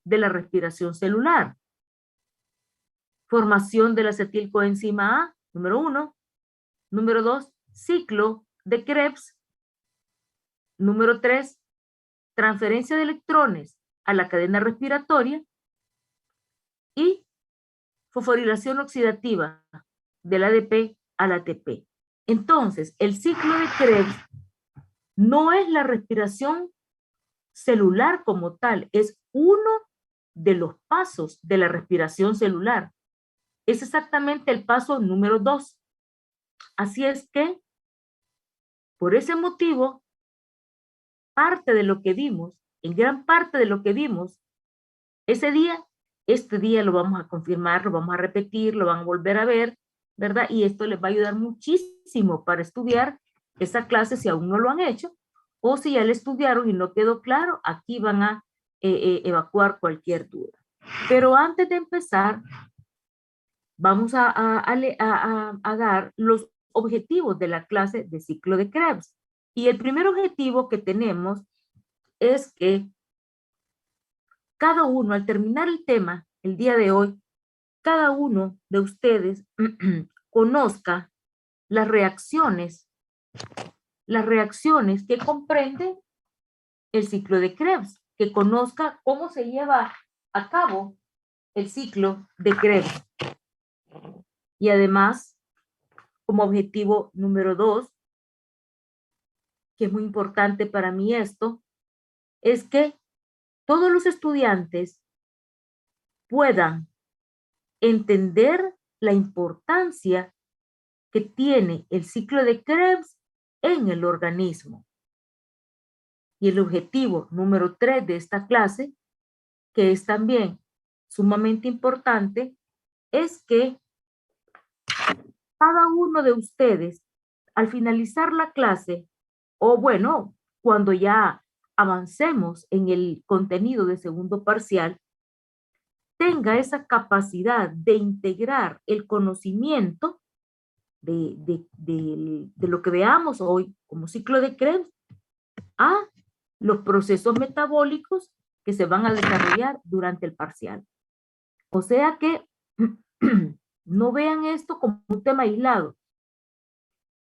de la respiración celular. Formación de la acetilcoenzima A, número 1. Número 2, ciclo de Krebs. Número 3, transferencia de electrones a la cadena respiratoria. Y fosforilación oxidativa del ADP al ATP. Entonces, el ciclo de Krebs no es la respiración celular como tal, es uno de los pasos de la respiración celular. Es exactamente el paso número 2. Así es que, por ese motivo, parte de lo que vimos, en gran parte de lo que vimos ese día, este día lo vamos a confirmar, lo vamos a repetir, lo van a volver a ver, ¿verdad? Y esto les va a ayudar muchísimo para estudiar esa clase si aún no lo han hecho, o si ya le estudiaron y no quedó claro, aquí van a evacuar cualquier duda. Pero antes de empezar, vamos a dar los objetivos de la clase de ciclo de Krebs. Y el primer objetivo que tenemos es que cada uno, al terminar el tema el día de hoy, cada uno de ustedes conozca las reacciones que comprende el ciclo de Krebs, que conozca cómo se lleva a cabo el ciclo de Krebs. Y además, como objetivo número 2, que es muy importante para mí esto, es que todos los estudiantes puedan entender la importancia que tiene el ciclo de Krebs en el organismo. Y el objetivo número 3 de esta clase, que es también sumamente importante, es que cada uno de ustedes, al finalizar la clase, o bueno, cuando ya avancemos en el contenido de segundo parcial, tenga esa capacidad de integrar el conocimiento de lo que veamos hoy como ciclo de Krebs a los procesos metabólicos que se van a desarrollar durante el parcial. O sea que no vean esto como un tema aislado.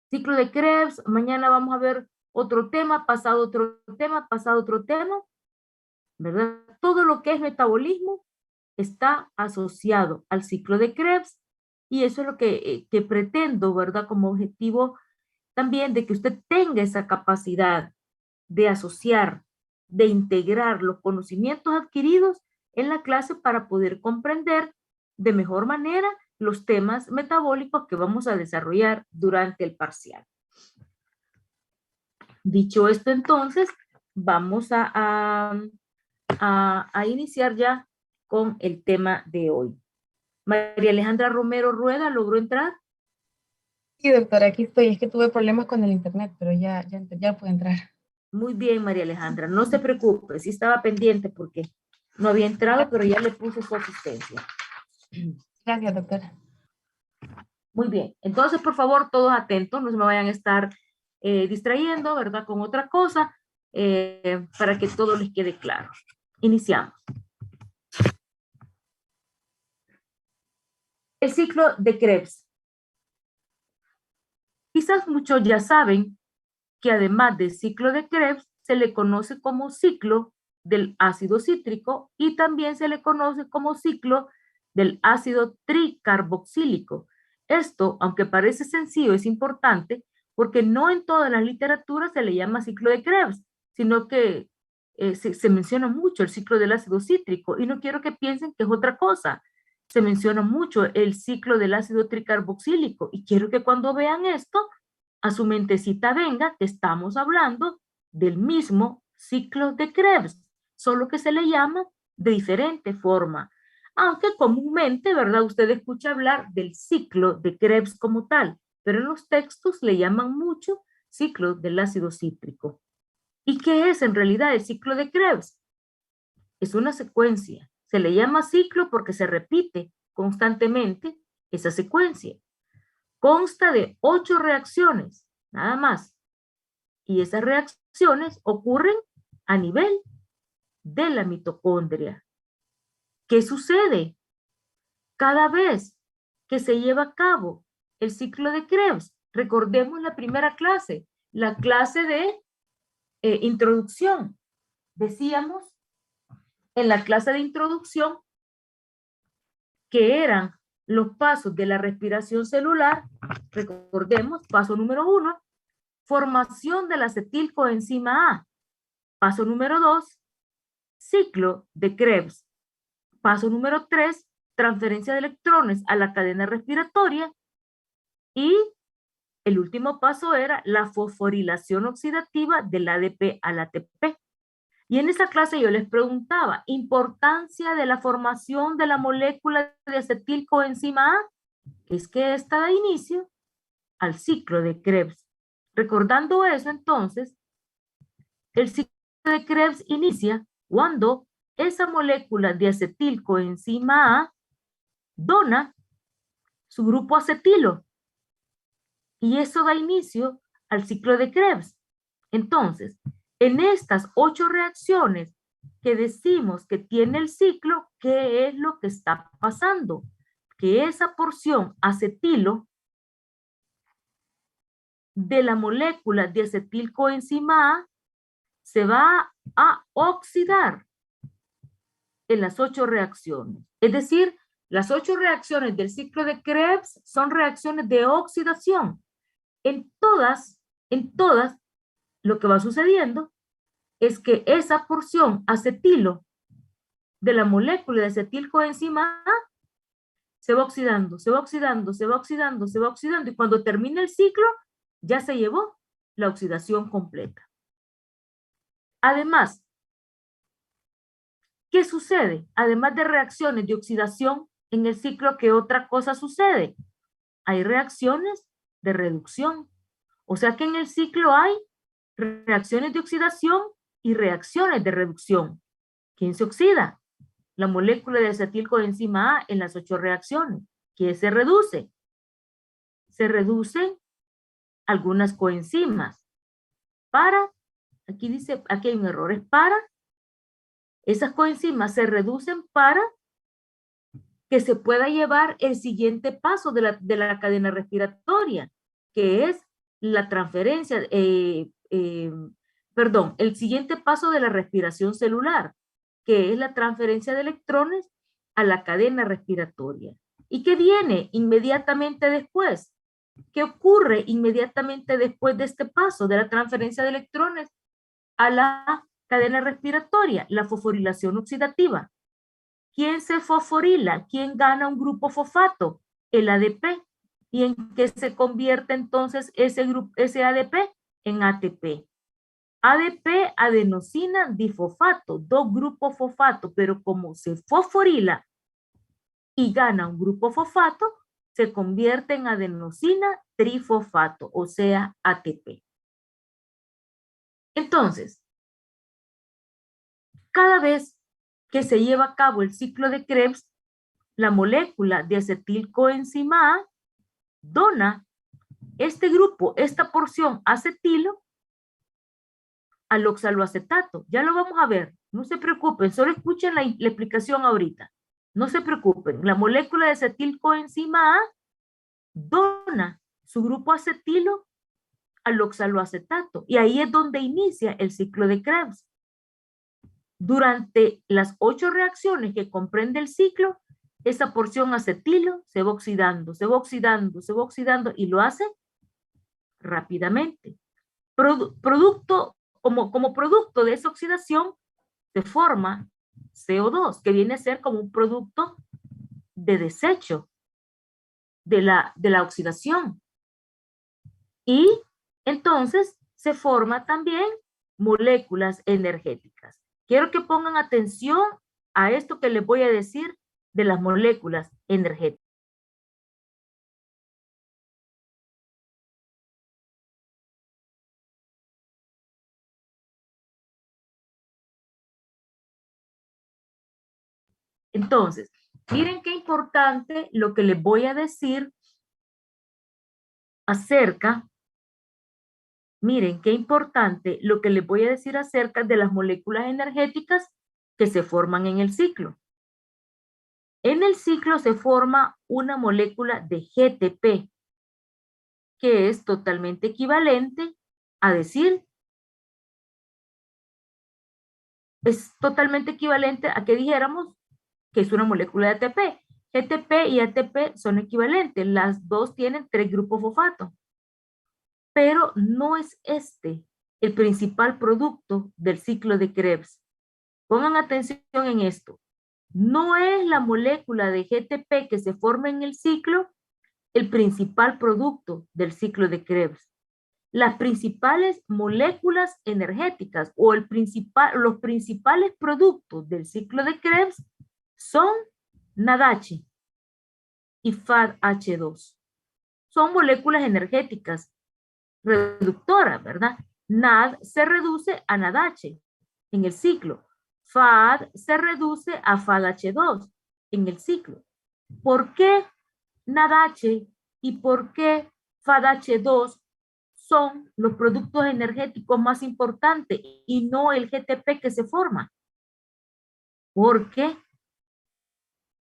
Ciclo de Krebs, mañana vamos a ver otro tema, pasado otro tema, pasado otro tema, ¿verdad? Todo lo que es metabolismo está asociado al ciclo de Krebs y eso es lo que pretendo, ¿verdad? Como objetivo también de que usted tenga esa capacidad de asociar, de integrar los conocimientos adquiridos en la clase para poder comprender de mejor manera los temas metabólicos que vamos a desarrollar durante el parcial. Dicho esto, entonces, vamos a iniciar ya con el tema de hoy. María Alejandra Romero Rueda, ¿logró entrar? Sí, doctora, aquí estoy. Es que tuve problemas con el internet, pero ya pude entrar. Muy bien, María Alejandra. No se preocupe, sí estaba pendiente porque no había entrado, pero ya le puse su asistencia. Gracias, doctora. Muy bien. Entonces, por favor, todos atentos, no se me vayan a estar distrayendo, ¿verdad? Con otra cosa, para que todo les quede claro. Iniciamos. El ciclo de Krebs. Quizás muchos ya saben que además del ciclo de Krebs, se le conoce como ciclo del ácido cítrico y también se le conoce como ciclo del ácido tricarboxílico. Esto, aunque parece sencillo, es importante porque no en todas las literaturas se le llama ciclo de Krebs, sino que se menciona mucho el ciclo del ácido cítrico y no quiero que piensen que es otra cosa. Se menciona mucho el ciclo del ácido tricarboxílico y quiero que cuando vean esto, a su mentecita venga que estamos hablando del mismo ciclo de Krebs, solo que se le llama de diferente forma. Aunque comúnmente, ¿verdad? Usted escucha hablar del ciclo de Krebs como tal, pero en los textos le llaman mucho ciclo del ácido cítrico. ¿Y qué es en realidad el ciclo de Krebs? Es una secuencia. Se le llama ciclo porque se repite constantemente esa secuencia. Consta de 8 reacciones, nada más. Y esas reacciones ocurren a nivel de la mitocondria. ¿Qué sucede? Cada vez que se lleva a cabo el ciclo de Krebs, recordemos la primera clase, la clase de introducción. Decíamos en la clase de introducción que eran los pasos de la respiración celular. Recordemos, paso número 1, formación de la acetilcoenzima A. Paso número 2, ciclo de Krebs. Paso número 3, transferencia de electrones a la cadena respiratoria. Y el último paso era la fosforilación oxidativa del ADP al ATP. Y en esa clase yo les preguntaba, importancia de la formación de la molécula de acetilcoenzima A, es que esta da inicio al ciclo de Krebs. Recordando eso, entonces, el ciclo de Krebs inicia cuando esa molécula de acetilcoenzima A dona su grupo acetilo. Y eso da inicio al ciclo de Krebs. Entonces, en estas 8 reacciones que decimos que tiene el ciclo, ¿qué es lo que está pasando? Que esa porción acetilo de la molécula de acetilcoenzima A se va a oxidar en las 8 reacciones. Es decir, las 8 reacciones del ciclo de Krebs son reacciones de oxidación. En todas, lo que va sucediendo es que esa porción acetilo de la molécula de acetilcoenzima A se va oxidando, se va oxidando, se va oxidando, se va oxidando, y cuando termina el ciclo, ya se llevó la oxidación completa. Además, ¿qué sucede? Además de reacciones de oxidación en el ciclo, ¿qué otra cosa sucede? Hay reacciones de reducción. O sea que en el ciclo hay reacciones de oxidación y reacciones de reducción. ¿Quién se oxida? La molécula de acetilcoenzima A en las 8 reacciones. ¿Qué se reduce? Se reducen algunas coenzimas. Aquí dice, aquí hay un error, es esas coenzimas se reducen para que se pueda llevar el siguiente paso de la cadena respiratoria, que es la transferencia, el siguiente paso de la respiración celular, que es la transferencia de electrones a la cadena respiratoria. ¿Y qué viene inmediatamente después? ¿Qué ocurre inmediatamente después de este paso de la transferencia de electrones a la cadena respiratoria? La fosforilación oxidativa. ¿Quién se fosforila? ¿Quién gana un grupo fosfato? El ADP. ¿Y en qué se convierte entonces ese ADP? En ATP. ADP, adenosina difosfato, 2 grupos fosfato, pero como se fosforila y gana un grupo fosfato, se convierte en adenosina trifosfato, o sea, ATP. Entonces, cada vez que se lleva a cabo el ciclo de Krebs, la molécula de acetilcoenzima A dona este grupo, esta porción acetilo, al oxaloacetato. Ya lo vamos a ver, no se preocupen, solo escuchen la explicación ahorita. No se preocupen, la molécula de acetilcoenzima A dona su grupo acetilo al oxaloacetato, y ahí es donde inicia el ciclo de Krebs. Durante las 8 reacciones que comprende el ciclo, esa porción acetilo se va oxidando, se va oxidando, se va oxidando, y lo hace rápidamente. Como producto de esa oxidación se forma CO2, que viene a ser como un producto de desecho de la oxidación. Y entonces se forma también moléculas energéticas. Quiero que pongan atención a esto que les voy a decir de las moléculas energéticas. Entonces, miren qué importante lo que les voy a decir acerca, miren qué importante lo que les voy a decir acerca de las moléculas energéticas que se forman en el ciclo. En el ciclo se forma una molécula de GTP, que es totalmente equivalente a decir, es totalmente equivalente a que dijéramos que es una molécula de ATP. GTP y ATP son equivalentes, las dos tienen 3 grupos fosfato. Pero no es este el principal producto del ciclo de Krebs. Pongan atención en esto. No es la molécula de GTP que se forma en el ciclo el principal producto del ciclo de Krebs. Las principales moléculas energéticas o los principales productos del ciclo de Krebs son NADH y FADH2. Son moléculas energéticas reductoras, ¿verdad? NAD se reduce a NADH en el ciclo. FAD se reduce a FADH2 en el ciclo. ¿Por qué NADH y por qué FADH2 son los productos energéticos más importantes y no el GTP que se forma? Porque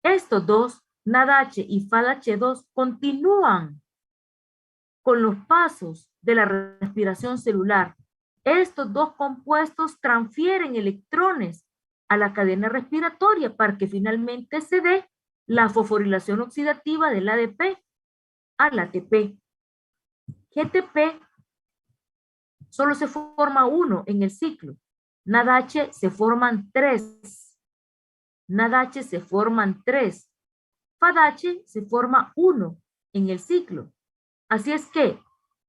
estos dos, NADH y FADH2, continúan con los pasos de la respiración celular. Estos dos compuestos transfieren electrones a la cadena respiratoria para que finalmente se dé la fosforilación oxidativa del ADP al ATP. GTP solo se forma uno en el ciclo. NADH se forman 3. NADH se forman 3. FADH se forma 1 en el ciclo. Así es que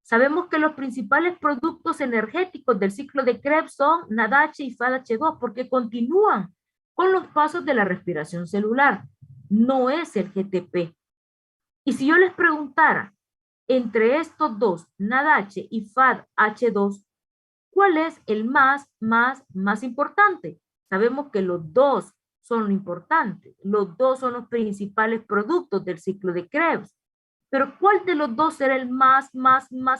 sabemos que los principales productos energéticos del ciclo de Krebs son NADH y FADH2 porque continúan con los pasos de la respiración celular. No es el GTP. Y si yo les preguntara, entre estos dos, NADH y FADH2, ¿cuál es el más importante? Sabemos que los dos son importantes. Los dos son los principales productos del ciclo de Krebs. Pero ¿cuál de los dos será el más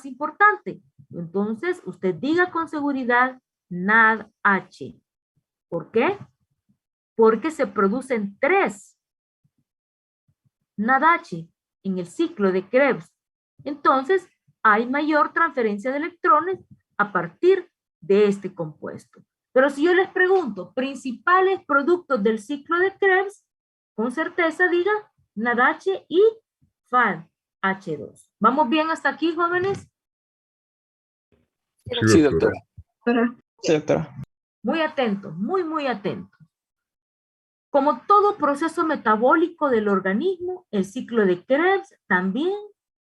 importante? Entonces, usted diga con seguridad NADH. ¿Por qué? Porque se producen 3 NADH en el ciclo de Krebs. Entonces, hay mayor transferencia de electrones a partir de este compuesto. Pero si yo les pregunto, principales productos del ciclo de Krebs, con certeza diga NADH y FADH2. ¿Vamos bien hasta aquí, jóvenes? Sí, doctora. Sí, doctora. Muy atentos, muy atentos. Como todo proceso metabólico del organismo, el ciclo de Krebs también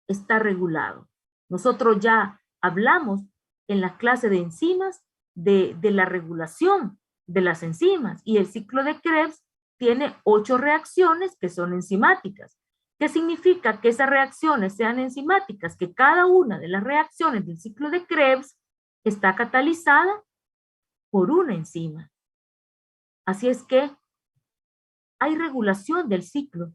está regulado. Nosotros ya hablamos en la clase de enzimas de la regulación de las enzimas y el ciclo de Krebs tiene 8 reacciones que son enzimáticas. ¿Qué significa que esas reacciones sean enzimáticas? Que cada una de las reacciones del ciclo de Krebs está catalizada por una enzima. Así es que hay regulación del ciclo.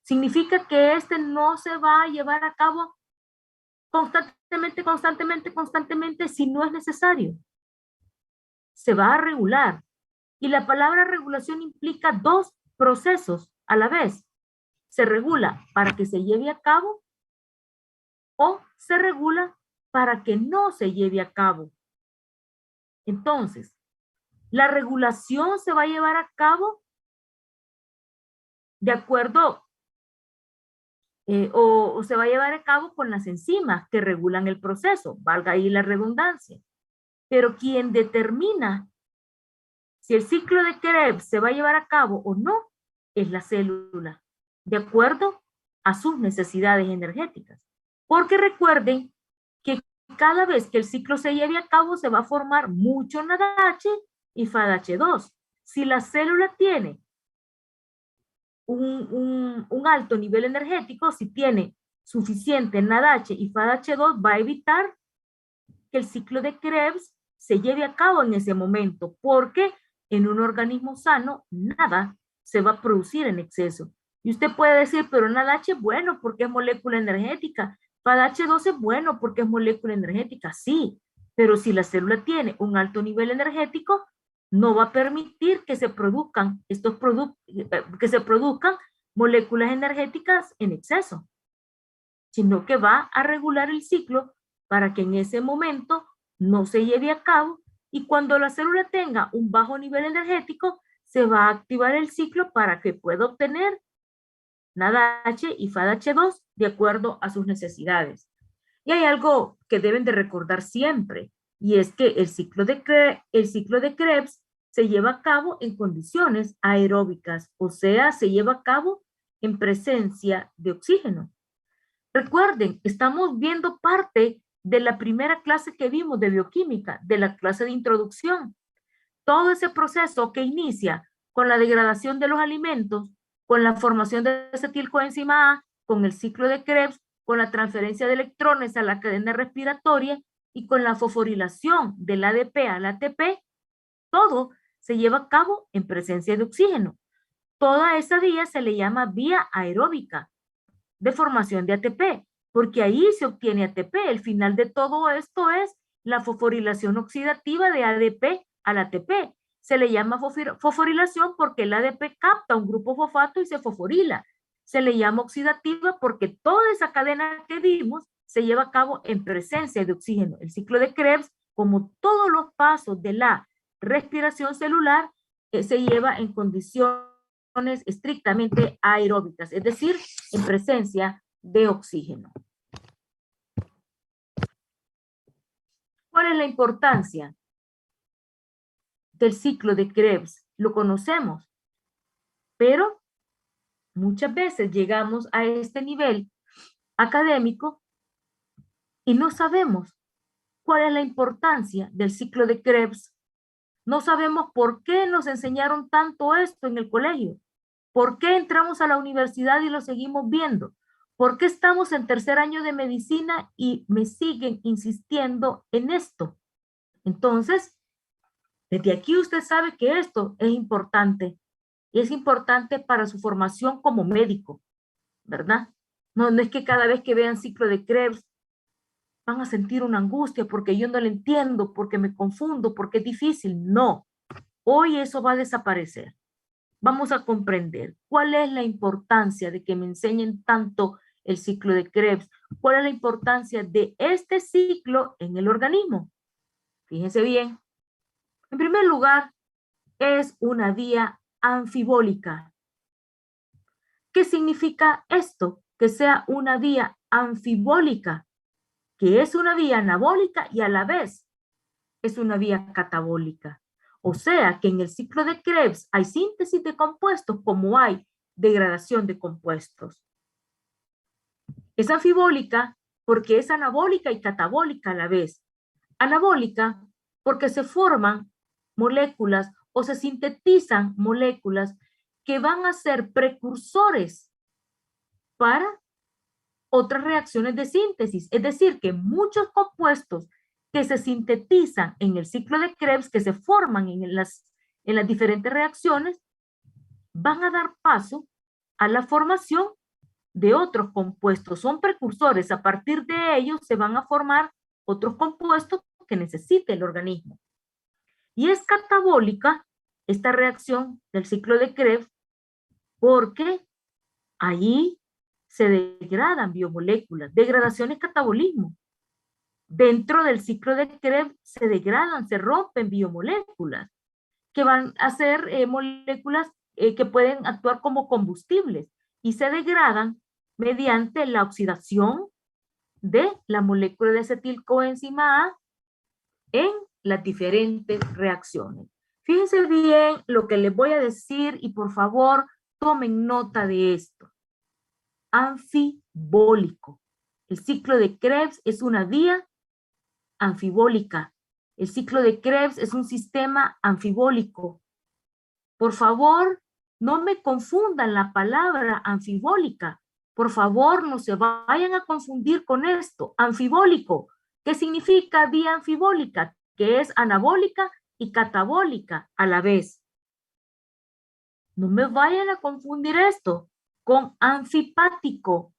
Significa que este no se va a llevar a cabo constantemente si no es necesario. Se va a regular. Y la palabra regulación implica 2 procesos a la vez. Se regula para que se lleve a cabo o se regula para que no se lleve a cabo. Entonces, la regulación se va a llevar a cabo de acuerdo o se va a llevar a cabo con las enzimas que regulan el proceso, valga ahí la redundancia. Pero quien determina si el ciclo de Krebs se va a llevar a cabo o no es la célula, de acuerdo a sus necesidades energéticas. Porque recuerden que cada vez que el ciclo se lleve a cabo se va a formar mucho NADH y FADH2. Si la célula tiene un alto nivel energético, si tiene suficiente NADH y FADH2, va a evitar que el ciclo de Krebs se lleve a cabo en ese momento, porque en un organismo sano nada se va a producir en exceso. Y usted puede decir, pero NADH es bueno porque es molécula energética, FADH2 es bueno porque es molécula energética, sí, pero si la célula tiene un alto nivel energético, no va a permitir que se produzcan moléculas energéticas en exceso, sino que va a regular el ciclo para que en ese momento no se lleve a cabo y cuando la célula tenga un bajo nivel energético, se va a activar el ciclo para que pueda obtener NADH y FADH2 de acuerdo a sus necesidades. Y hay algo que deben de recordar siempre, y es que el ciclo de Krebs se lleva a cabo en condiciones aeróbicas, o sea, se lleva a cabo en presencia de oxígeno. Recuerden, estamos viendo parte de la primera clase que vimos de bioquímica, de la clase de introducción. Todo ese proceso que inicia con la degradación de los alimentos, con la formación de acetilcoenzima A, con el ciclo de Krebs, con la transferencia de electrones a la cadena respiratoria y con la fosforilación del ADP al ATP, todo se lleva a cabo en presencia de oxígeno. Toda esa vía se le llama vía aeróbica de formación de ATP, porque ahí se obtiene ATP. El final de todo esto es la fosforilación oxidativa de ADP al ATP. Se le llama fosforilación porque el ADP capta un grupo fosfato y se fosforila. Se le llama oxidativa porque toda esa cadena que vimos se lleva a cabo en presencia de oxígeno. El ciclo de Krebs, como todos los pasos de la respiración celular, se lleva en condiciones estrictamente aeróbicas, es decir, en presencia de oxígeno. ¿Cuál es la importancia del ciclo de Krebs? Lo conocemos, pero muchas veces llegamos a este nivel académico y no sabemos cuál es la importancia del ciclo de Krebs. No sabemos por qué nos enseñaron tanto esto en el colegio. ¿Por qué entramos a la universidad y lo seguimos viendo? ¿Por qué estamos en tercer año de medicina y me siguen insistiendo en esto? Entonces, desde aquí usted sabe que esto es importante. Y es importante para su formación como médico, ¿verdad? No es que cada vez que vean ciclo de Krebs van a sentir una angustia porque yo no lo entiendo, porque me confundo, porque es difícil. No, hoy eso va a desaparecer. Vamos a comprender cuál es la importancia de que me enseñen tanto el ciclo de Krebs, cuál es la importancia de este ciclo en el organismo. Fíjense bien. En primer lugar, es una vía anfibólica. ¿Qué significa esto? Que sea una vía anfibólica, que es una vía anabólica y a la vez es una vía catabólica. O sea que en el ciclo de Krebs hay síntesis de compuestos como hay degradación de compuestos. Es anfibólica porque es anabólica y catabólica a la vez. Anabólica porque se forman moléculas o se sintetizan moléculas que van a ser precursores para otras reacciones de síntesis. Es decir, que muchos compuestos que se sintetizan en el ciclo de Krebs, que se forman en las diferentes reacciones, van a dar paso a la formación de otros compuestos. Son precursores. A partir de ellos se van a formar otros compuestos que necesite el organismo. Y es catabólica esta reacción del ciclo de Krebs porque ahí se degradan biomoléculas. Degradación es catabolismo. Dentro del ciclo de Krebs se degradan, se rompen biomoléculas que van a ser moléculas que pueden actuar como combustibles y se degradan mediante la oxidación de la molécula de acetilcoenzima A en las diferentes reacciones. Fíjense bien lo que les voy a decir y por favor tomen nota de esto. Anfibólico. El ciclo de Krebs es una vía anfibólica. El ciclo de Krebs es un sistema anfibólico. Por favor, no me confundan la palabra anfibólica. Por favor, no se vayan a confundir con esto. Anfibólico. ¿Qué significa vía anfibólica? Que es anabólica y catabólica a la vez. No me vayan a confundir esto con anfipático.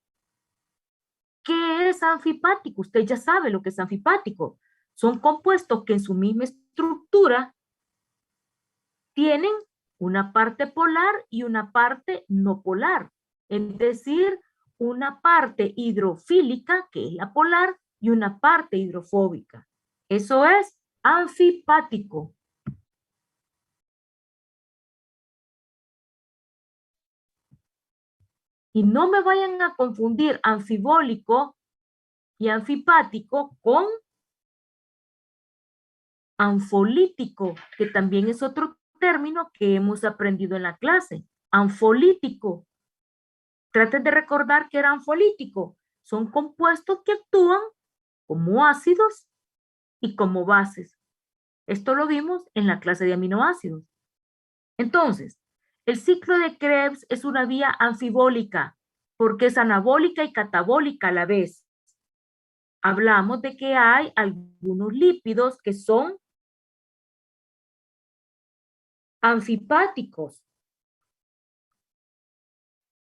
¿Qué es anfipático? Usted ya sabe lo que es anfipático. Son compuestos que en su misma estructura tienen una parte polar y una parte no polar. Es decir, una parte hidrofílica, que es la polar, y una parte hidrofóbica. Eso es anfipático. Y no me vayan a confundir anfibólico y anfipático con anfolítico, que también es otro término que hemos aprendido en la clase. Anfolítico. Traten de recordar que era anfolítico. Son compuestos que actúan como ácidos y como bases. Esto lo vimos en la clase de aminoácidos. Entonces, el ciclo de Krebs es una vía anfibólica porque es anabólica y catabólica a la vez. Hablamos de que hay algunos lípidos que son anfipáticos.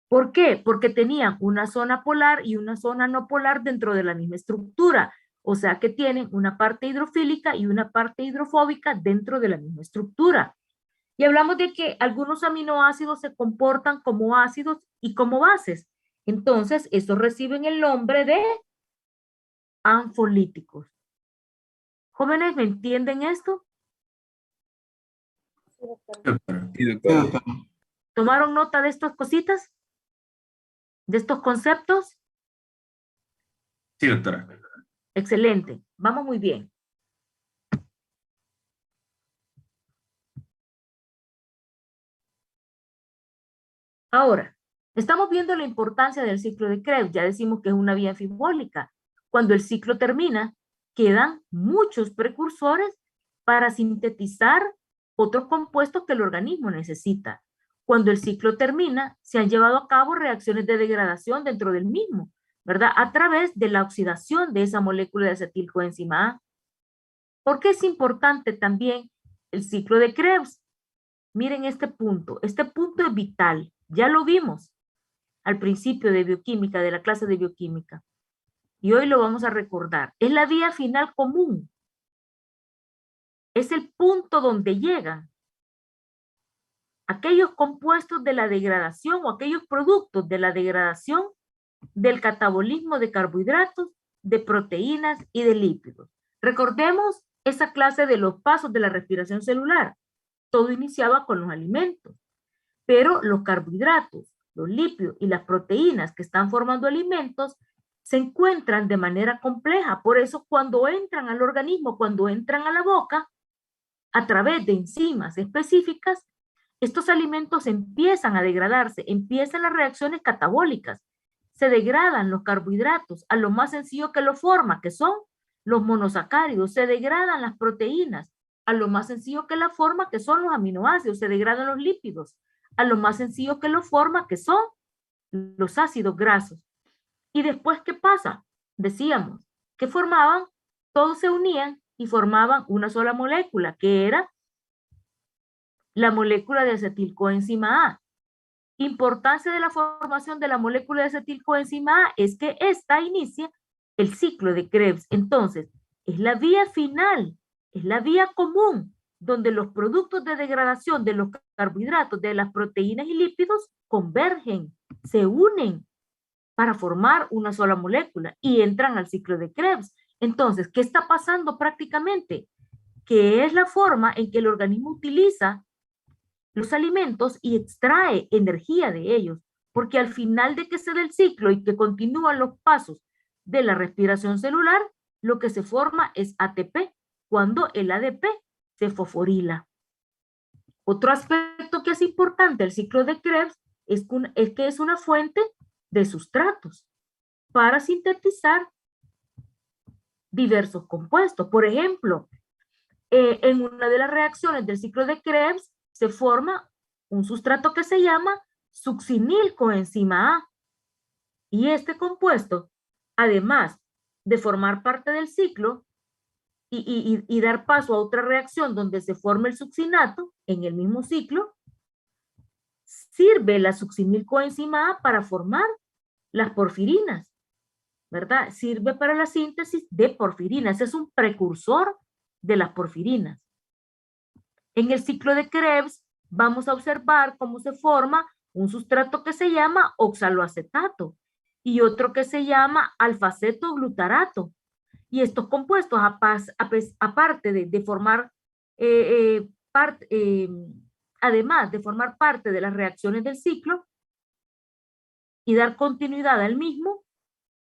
¿Por qué? Porque tenían una zona polar y una zona no polar dentro de la misma estructura. O sea que tienen una parte hidrofílica y una parte hidrofóbica dentro de la misma estructura. Y hablamos de que algunos aminoácidos se comportan como ácidos y como bases. Entonces, estos reciben el nombre de anfolíticos. Jóvenes, ¿me entienden esto? Sí, doctora. ¿Tomaron nota de estas cositas? ¿De estos conceptos? Sí, doctora. Excelente. Vamos muy bien. Ahora, estamos viendo la importancia del ciclo de Krebs. Ya decimos que es una vía anfibólica. Cuando el ciclo termina, quedan muchos precursores para sintetizar otros compuestos que el organismo necesita. Cuando el ciclo termina, se han llevado a cabo reacciones de degradación dentro del mismo, ¿verdad? A través de la oxidación de esa molécula de acetilcoenzima A. ¿Por qué es importante también el ciclo de Krebs? Miren este punto es vital. Ya lo vimos al principio de bioquímica, de la clase de bioquímica. Y hoy lo vamos a recordar. Es la vía final común. Es el punto donde llegan aquellos compuestos de la degradación o aquellos productos de la degradación del catabolismo de carbohidratos, de proteínas y de lípidos. Recordemos esa clase de los pasos de la respiración celular. Todo iniciaba con los alimentos, pero los carbohidratos, los lípidos y las proteínas que están formando alimentos se encuentran de manera compleja. Por eso cuando entran al organismo, cuando entran a la boca, a través de enzimas específicas, estos alimentos empiezan a degradarse, empiezan las reacciones catabólicas, se degradan los carbohidratos a lo más sencillo que lo forma, que son los monosacáridos, se degradan las proteínas a lo más sencillo que la forma, que son los aminoácidos, se degradan los lípidos a lo más sencillo que lo forma, que son los ácidos grasos. Y después, ¿qué pasa? Decíamos que formaban, todos se unían y formaban una sola molécula, que era la molécula de acetilcoenzima A. Importancia de la formación de la molécula de acetilcoenzima A es que esta inicia el ciclo de Krebs. Entonces, es la vía final, es la vía común, donde los productos de degradación de los carbohidratos, de las proteínas y lípidos convergen, se unen para formar una sola molécula y entran al ciclo de Krebs. Entonces, ¿qué está pasando prácticamente? Que es la forma en que el organismo utiliza los alimentos y extrae energía de ellos, porque al final de que se dé el ciclo y que continúan los pasos de la respiración celular, lo que se forma es ATP, cuando el ADP se fosforila. Otro aspecto que es importante del ciclo de Krebs es que es una fuente de sustratos para sintetizar diversos compuestos. Por ejemplo, en una de las reacciones del ciclo de Krebs se forma un sustrato que se llama succinilcoenzima A. Y este compuesto, además de formar parte del ciclo y dar paso a otra reacción donde se forma el succinato en el mismo ciclo, sirve la succinilcoenzima A para formar las porfirinas, ¿verdad? Sirve para la síntesis de porfirinas. Es un precursor de las porfirinas. En el ciclo de Krebs vamos a observar cómo se forma un sustrato que se llama oxaloacetato y otro que se llama alfa-acetoglutarato. Y estos compuestos, aparte de formar además de formar parte de las reacciones del ciclo y dar continuidad al mismo,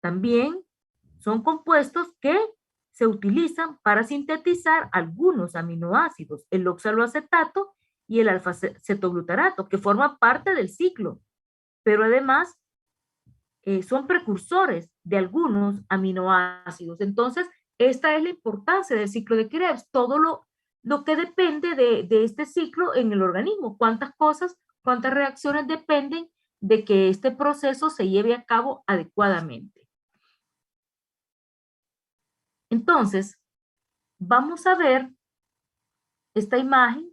también son compuestos que se utilizan para sintetizar algunos aminoácidos, el oxaloacetato y el alfa-acetoglutarato, que forman parte del ciclo, pero además son precursores de algunos aminoácidos. Entonces, esta es la importancia del ciclo de Krebs, todo lo que depende de este ciclo en el organismo, cuántas reacciones dependen de que este proceso se lleve a cabo adecuadamente. Entonces, vamos a ver esta imagen,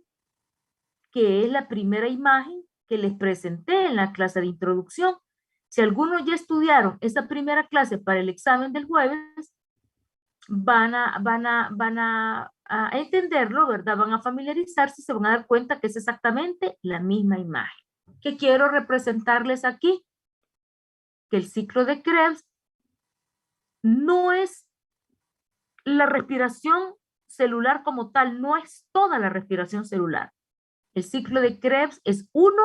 que es la primera imagen que les presenté en la clase de introducción. Si algunos ya estudiaron esa primera clase para el examen del jueves, van a entenderlo, ¿verdad? Van a familiarizarse y se van a dar cuenta que es exactamente la misma imagen. ¿Qué quiero representarles aquí? Que el ciclo de Krebs no es la respiración celular como tal, no es toda la respiración celular. El ciclo de Krebs es uno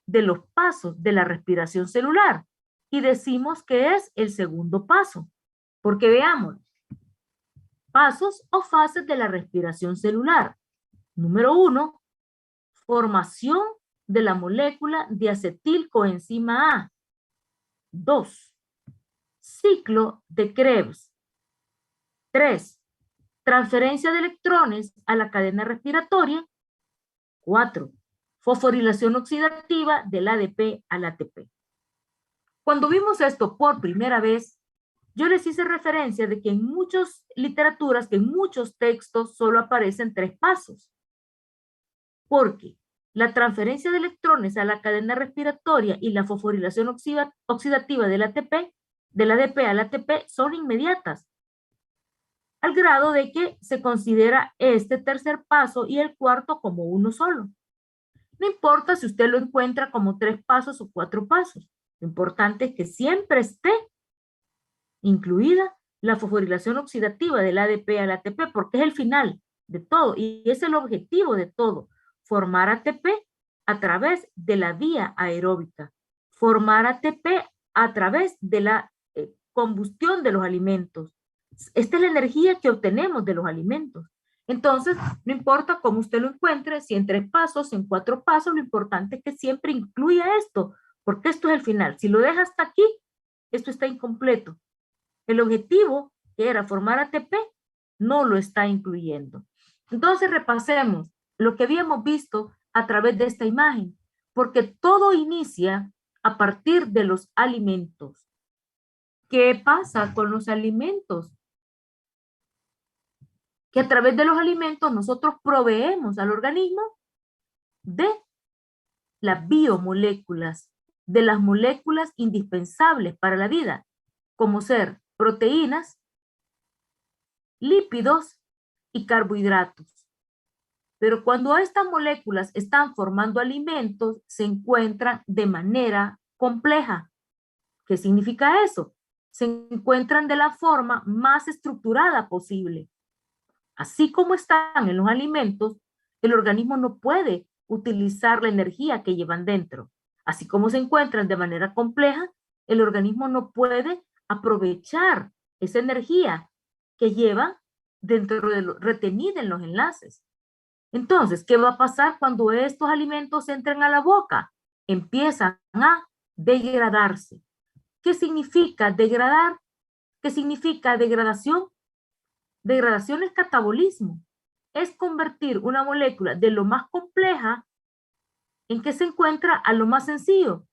de los pasos de la respiración celular y decimos que es el segundo paso, porque veamos, pasos o fases de la respiración celular. Número 1, formación de la molécula de acetilcoenzima A. 2, ciclo de Krebs. 3, transferencia de electrones a la cadena respiratoria. 4, fosforilación oxidativa del ADP al ATP. Cuando vimos esto por primera vez, yo les hice referencia de que en muchas literaturas, que en muchos textos solo aparecen 3 pasos. Porque la transferencia de electrones a la cadena respiratoria y la fosforilación oxidativa del ADP al ATP son inmediatas, al grado de que se considera este tercer paso y el cuarto como uno solo. No importa si usted lo encuentra como 3 pasos o 4 pasos. Lo importante es que siempre esté incluida la fosforilación oxidativa del ADP al ATP, porque es el final de todo y es el objetivo de todo. Formar ATP a través de la vía aeróbica. Formar ATP a través de la combustión de los alimentos. Esta es la energía que obtenemos de los alimentos. Entonces, no importa cómo usted lo encuentre, si en 3 pasos, si en 4 pasos, lo importante es que siempre incluya esto, porque esto es el final. Si lo deja hasta aquí, esto está incompleto. El objetivo, que era formar ATP, no lo está incluyendo. Entonces, repasemos lo que habíamos visto a través de esta imagen, porque todo inicia a partir de los alimentos. ¿Qué pasa con los alimentos? Que a través de los alimentos nosotros proveemos al organismo de las biomoléculas, de las moléculas indispensables para la vida, como ser proteínas, lípidos y carbohidratos. Pero cuando estas moléculas están formando alimentos, se encuentran de manera compleja. ¿Qué significa eso? Se encuentran de la forma más estructurada posible. Así como están en los alimentos, el organismo no puede utilizar la energía que llevan dentro. Así como se encuentran de manera compleja, el organismo no puede aprovechar esa energía que lleva dentro de retenida en los enlaces. Entonces, ¿qué va a pasar cuando estos alimentos entran a la boca? Empiezan a degradarse. ¿Qué significa degradar? ¿Qué significa degradación? Degradación es catabolismo. Es convertir una molécula de lo más compleja en que se encuentra a lo más sencillo,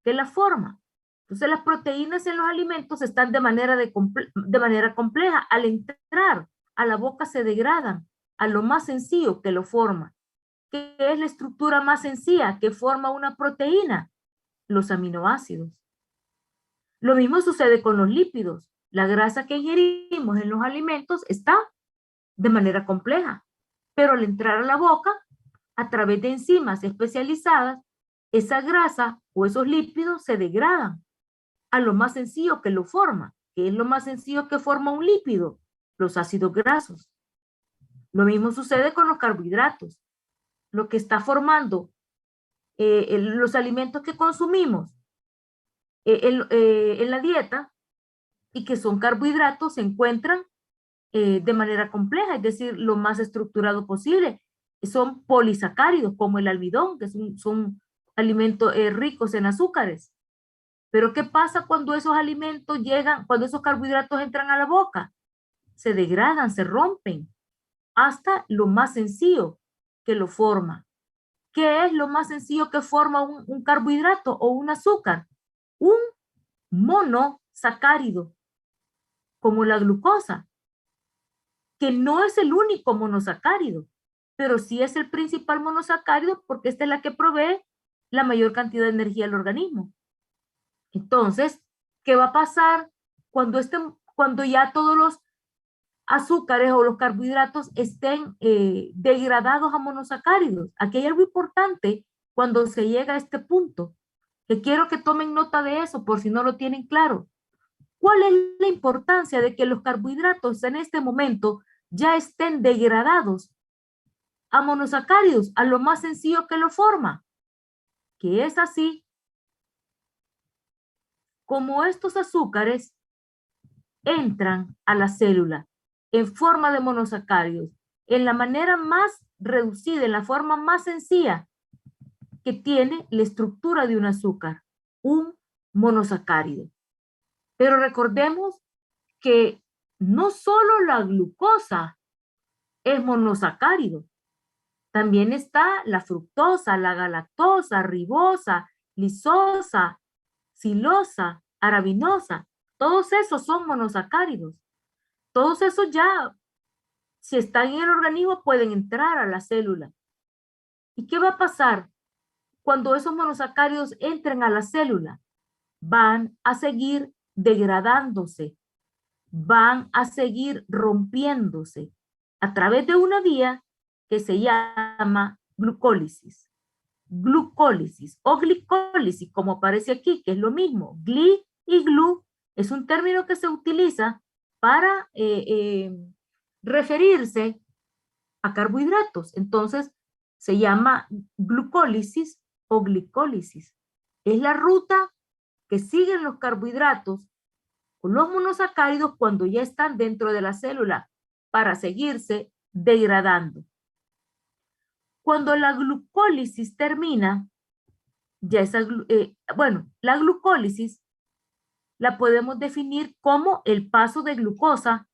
que es la forma. Entonces las proteínas en los alimentos están de manera compleja. Al entrar a la boca se degradan a lo más sencillo que lo forma. ¿Qué es la estructura más sencilla que forma una proteína? Los aminoácidos. Lo mismo sucede con los lípidos. La grasa que ingerimos en los alimentos está de manera compleja, pero al entrar a la boca, a través de enzimas especializadas, esa grasa o esos lípidos se degradan a lo más sencillo que lo forma. ¿Qué es lo más sencillo que forma un lípido? Los ácidos grasos. Lo mismo sucede con los carbohidratos. Lo que está formando los alimentos que consumimos en la dieta y que son carbohidratos se encuentran de manera compleja, es decir, lo más estructurado posible. Son polisacáridos como el almidón, que son alimentos ricos en azúcares. Pero ¿qué pasa cuando esos alimentos llegan, cuando esos carbohidratos entran a la boca? Se degradan, se rompen, hasta lo más sencillo que lo forma. ¿Qué es lo más sencillo que forma un carbohidrato o un azúcar? Un monosacárido, como la glucosa, que no es el único monosacárido, pero sí es el principal monosacárido porque esta es la que provee la mayor cantidad de energía al organismo. Entonces, ¿qué va a pasar cuando ya todos los azúcares o los carbohidratos estén degradados a monosacáridos? Aquí hay algo importante cuando se llega a este punto, que quiero que tomen nota de eso por si no lo tienen claro. ¿Cuál es la importancia de que los carbohidratos en este momento ya estén degradados a monosacáridos, a lo más sencillo que lo forma? Que es así como estos azúcares entran a la célula en forma de monosacáridos, en la manera más reducida, en la forma más sencilla que tiene la estructura de un azúcar, un monosacárido. Pero recordemos que no solo la glucosa es monosacárido, también está la fructosa, la galactosa, ribosa, lisosa, silosa, arabinosa. Todos esos son monosacáridos. Todos esos ya, si están en el organismo, pueden entrar a la célula. ¿Y qué va a pasar cuando esos monosacáridos entren a la célula? Van a seguir degradándose, van a seguir rompiéndose a través de una vía que se llama glucólisis. Glucólisis o glicólisis, como aparece aquí, que es lo mismo. Gli y glu es un término que se utiliza para referirse a carbohidratos. Entonces, se llama glucólisis o glicólisis. Es la ruta que siguen los carbohidratos con los monosacáridos cuando ya están dentro de la célula para seguirse degradando. Cuando la glucólisis termina, ya la glucólisis la podemos definir como el paso de glucosa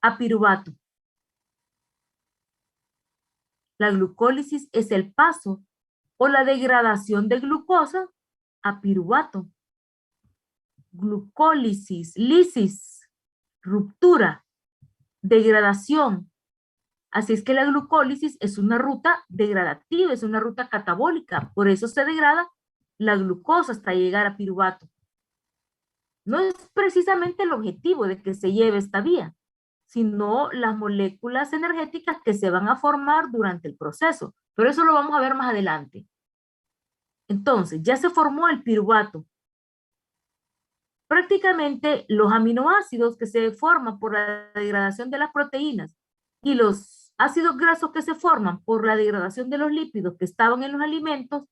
a piruvato. La glucólisis es el paso o la degradación de glucosa a piruvato. Glucólisis, lisis, ruptura, degradación. Así es que la glucólisis es una ruta degradativa, es una ruta catabólica. Por eso se degrada la glucosa hasta llegar a piruvato. No es precisamente el objetivo de que se lleve esta vía, sino las moléculas energéticas que se van a formar durante el proceso. Pero eso lo vamos a ver más adelante. Entonces, ya se formó el piruvato. Prácticamente los aminoácidos que se forman por la degradación de las proteínas y los ácidos grasos que se forman por la degradación de los lípidos que estaban en los alimentos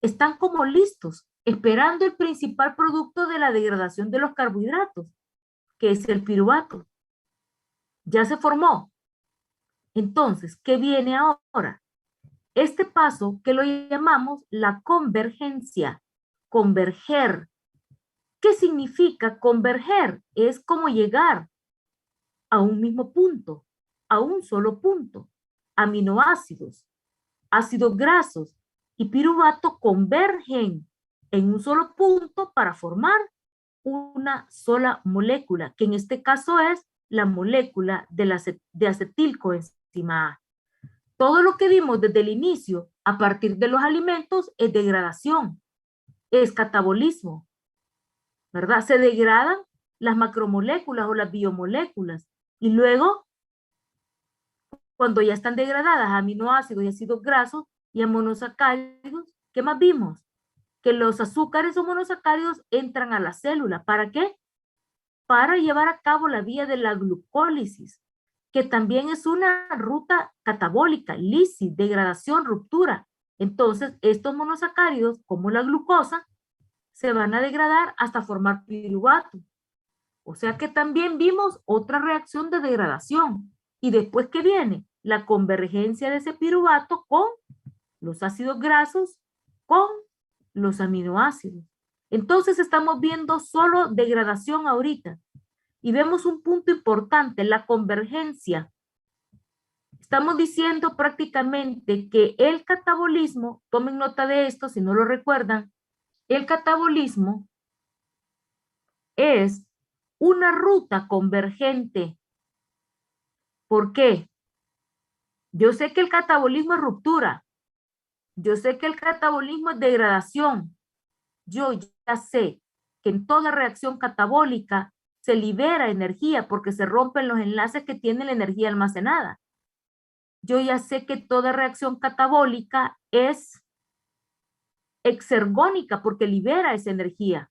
están como listos, esperando el principal producto de la degradación de los carbohidratos, que es el piruvato. Ya se formó. Entonces, ¿qué viene ahora? Este paso que lo llamamos la convergencia, converger. ¿Qué significa converger? Es como llegar a un mismo punto, a un solo punto. Aminoácidos, ácidos grasos y piruvato convergen en un solo punto para formar una sola molécula, que en este caso es la molécula de acetilcoenzima A. Todo lo que vimos desde el inicio, a partir de los alimentos, es degradación, es catabolismo, ¿verdad? Se degradan las macromoléculas o las biomoléculas y luego, cuando ya están degradadas a aminoácidos y ácidos grasos y a monosacáridos, ¿Qué más vimos? Que los azúcares o monosacáridos entran a la célula. ¿Para qué? Para llevar a cabo la vía de la glucólisis, que también es una ruta catabólica, lisis, degradación, ruptura. Entonces, estos monosacáridos, como la glucosa, se van a degradar hasta formar piruvato. O sea que también vimos otra reacción de degradación. Y después, ¿qué viene? La convergencia de ese piruvato con los ácidos grasos, con los aminoácidos. Entonces estamos viendo solo degradación ahorita. Y vemos un punto importante, la convergencia. Estamos diciendo prácticamente que el catabolismo, tomen nota de esto si no lo recuerdan, el catabolismo es una ruta convergente. ¿Por qué? Yo sé que el catabolismo es ruptura. Yo sé que el catabolismo es degradación. Yo ya sé que en toda reacción catabólica se libera energía porque se rompen los enlaces que tienen la energía almacenada. Yo ya sé que toda reacción catabólica es exergónica porque libera esa energía.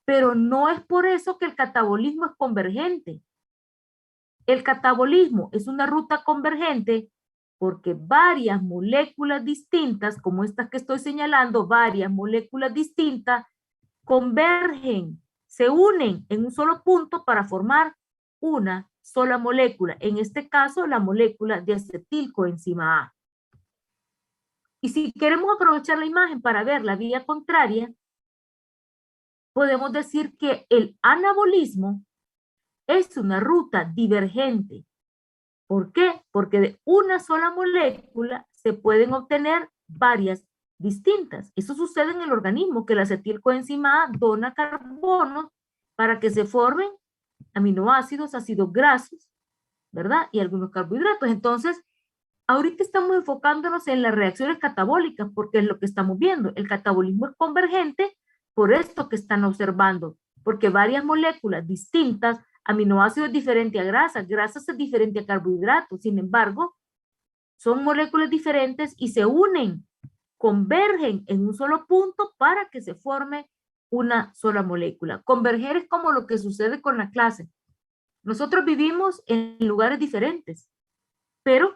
Pero no es por eso que el catabolismo es convergente. El catabolismo es una ruta convergente porque varias moléculas distintas, como estas que estoy señalando, varias moléculas distintas, convergen, se unen en un solo punto para formar una sola molécula. En este caso, la molécula de acetilcoenzima A. Y si queremos aprovechar la imagen para ver la vía contraria, podemos decir que el anabolismo es una ruta divergente. ¿Por qué? Porque de una sola molécula se pueden obtener varias distintas. Eso sucede en el organismo, que la acetilcoenzima A dona carbono para que se formen aminoácidos, ácidos grasos, ¿verdad? Y algunos carbohidratos. Entonces, ahorita estamos enfocándonos en las reacciones catabólicas, porque es lo que estamos viendo. El catabolismo es convergente por esto que están observando, porque varias moléculas distintas, aminoácidos es diferente a grasas es diferente a carbohidratos, sin embargo, son moléculas diferentes y se unen, convergen en un solo punto para que se forme una sola molécula. Converger es como lo que sucede con la clase. Nosotros vivimos en lugares diferentes, pero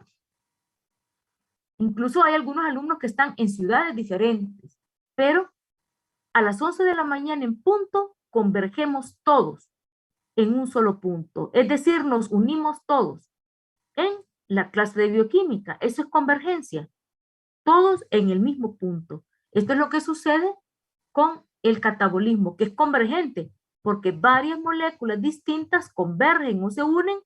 incluso hay algunos alumnos que están en ciudades diferentes, pero a las 11 de la mañana en punto convergemos todos en un solo punto. Es decir, nos unimos todos en la clase de bioquímica. Eso es convergencia. Todos en el mismo punto. Esto es lo que sucede con el catabolismo, que es convergente, porque varias moléculas distintas convergen o se unen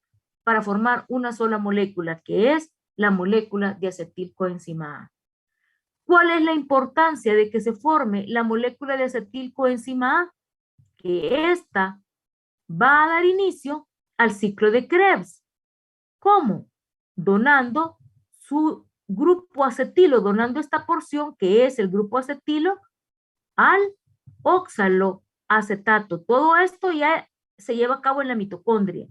para formar una sola molécula, que es la molécula de acetilcoenzima A. ¿Cuál es la importancia de que se forme la molécula de acetilcoenzima A? Que esta va a dar inicio al ciclo de Krebs. ¿Cómo? Donando su grupo acetilo, donando esta porción que es el grupo acetilo al oxaloacetato. Todo esto ya se lleva a cabo en la mitocondria,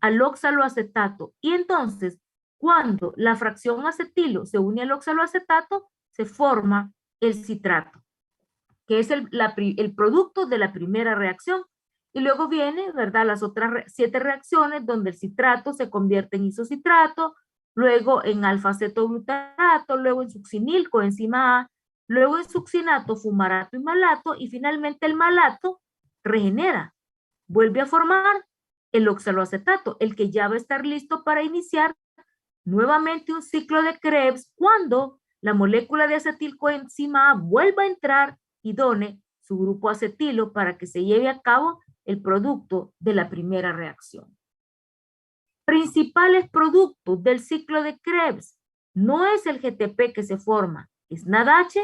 al oxaloacetato. Y entonces, cuando la fracción acetilo se une al oxaloacetato, se forma el citrato, que es el producto de la primera reacción. Y luego viene, ¿verdad?, las otras 7 reacciones donde el citrato se convierte en isocitrato, luego en alfa-acetoglutarato, luego en succinilcoenzima A, luego en succinato, fumarato y malato, y finalmente el malato regenera, vuelve a formar el oxaloacetato, el que ya va a estar listo para iniciar nuevamente un ciclo de Krebs cuando la molécula de acetilcoenzima A vuelva a entrar y done su grupo acetilo para que se lleve a cabo el producto de la primera reacción. Principales productos del ciclo de Krebs no es el GTP que se forma, es NADH